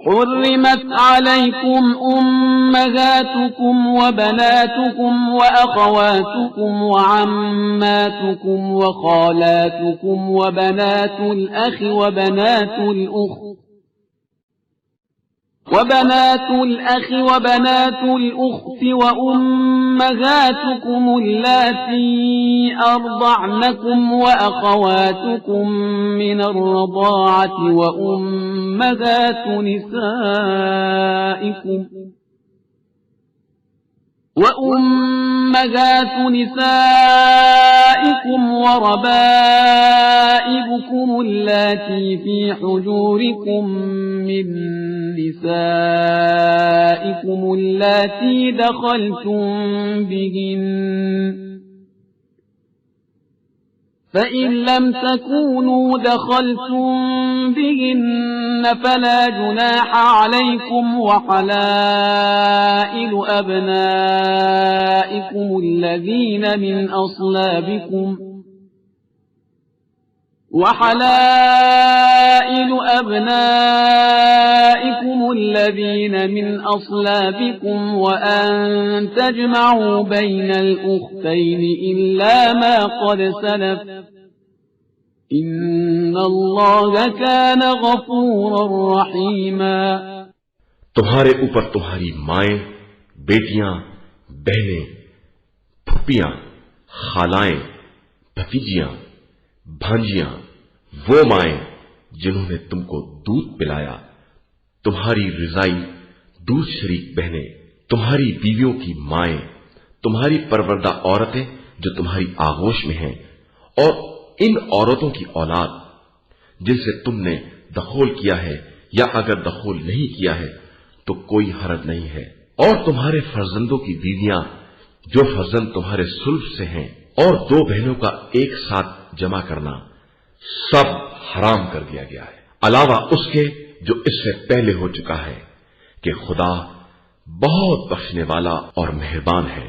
حرمت عليكم أمهاتكم وبناتكم وأخواتكم وعماتكم وخالاتكم وبنات الأخ وبنات وبنات الأخت وأمهاتكم اللاتي أرضعنكم وأخواتكم من الرضاعة وأمهات نسائكم وربائبكم اللاتي في حجوركم من نسائكم اللاتي دخلتم بهن فإن لم تكونوا دخلتم بهن فلا جناح عليكم وحلائل أبنائكم الذين من أصلابكم وأن تجمعوا بين الأختين إلا ما قد سلف إن الله كان غفورا رحيما۔ تمہارے اوپر تمہاری مائیں، بیٹیاں، بہنیں، پھپھیاں، خالائیں، بھتیجیاں، بھانجیاں، وہ مائیں جنہوں نے تم کو دودھ پلایا، تمہاری رضائی دودھ شریک بہنیں، تمہاری بیویوں کی مائیں، تمہاری پروردہ عورتیں جو تمہاری آغوش میں ہیں، اور ان عورتوں کی اولاد جن سے تم نے دخول کیا ہے یا اگر دخول نہیں کیا ہے تو کوئی حرج نہیں ہے، اور تمہارے فرزندوں کی بیویاں جو فرزند تمہارے سلب سے ہیں، اور دو بہنوں کا ایک ساتھ جمع کرنا سب حرام کر دیا گیا ہے، علاوہ اس کے جو اس سے پہلے ہو چکا ہے کہ خدا بہت بخشنے والا اور مہربان ہے۔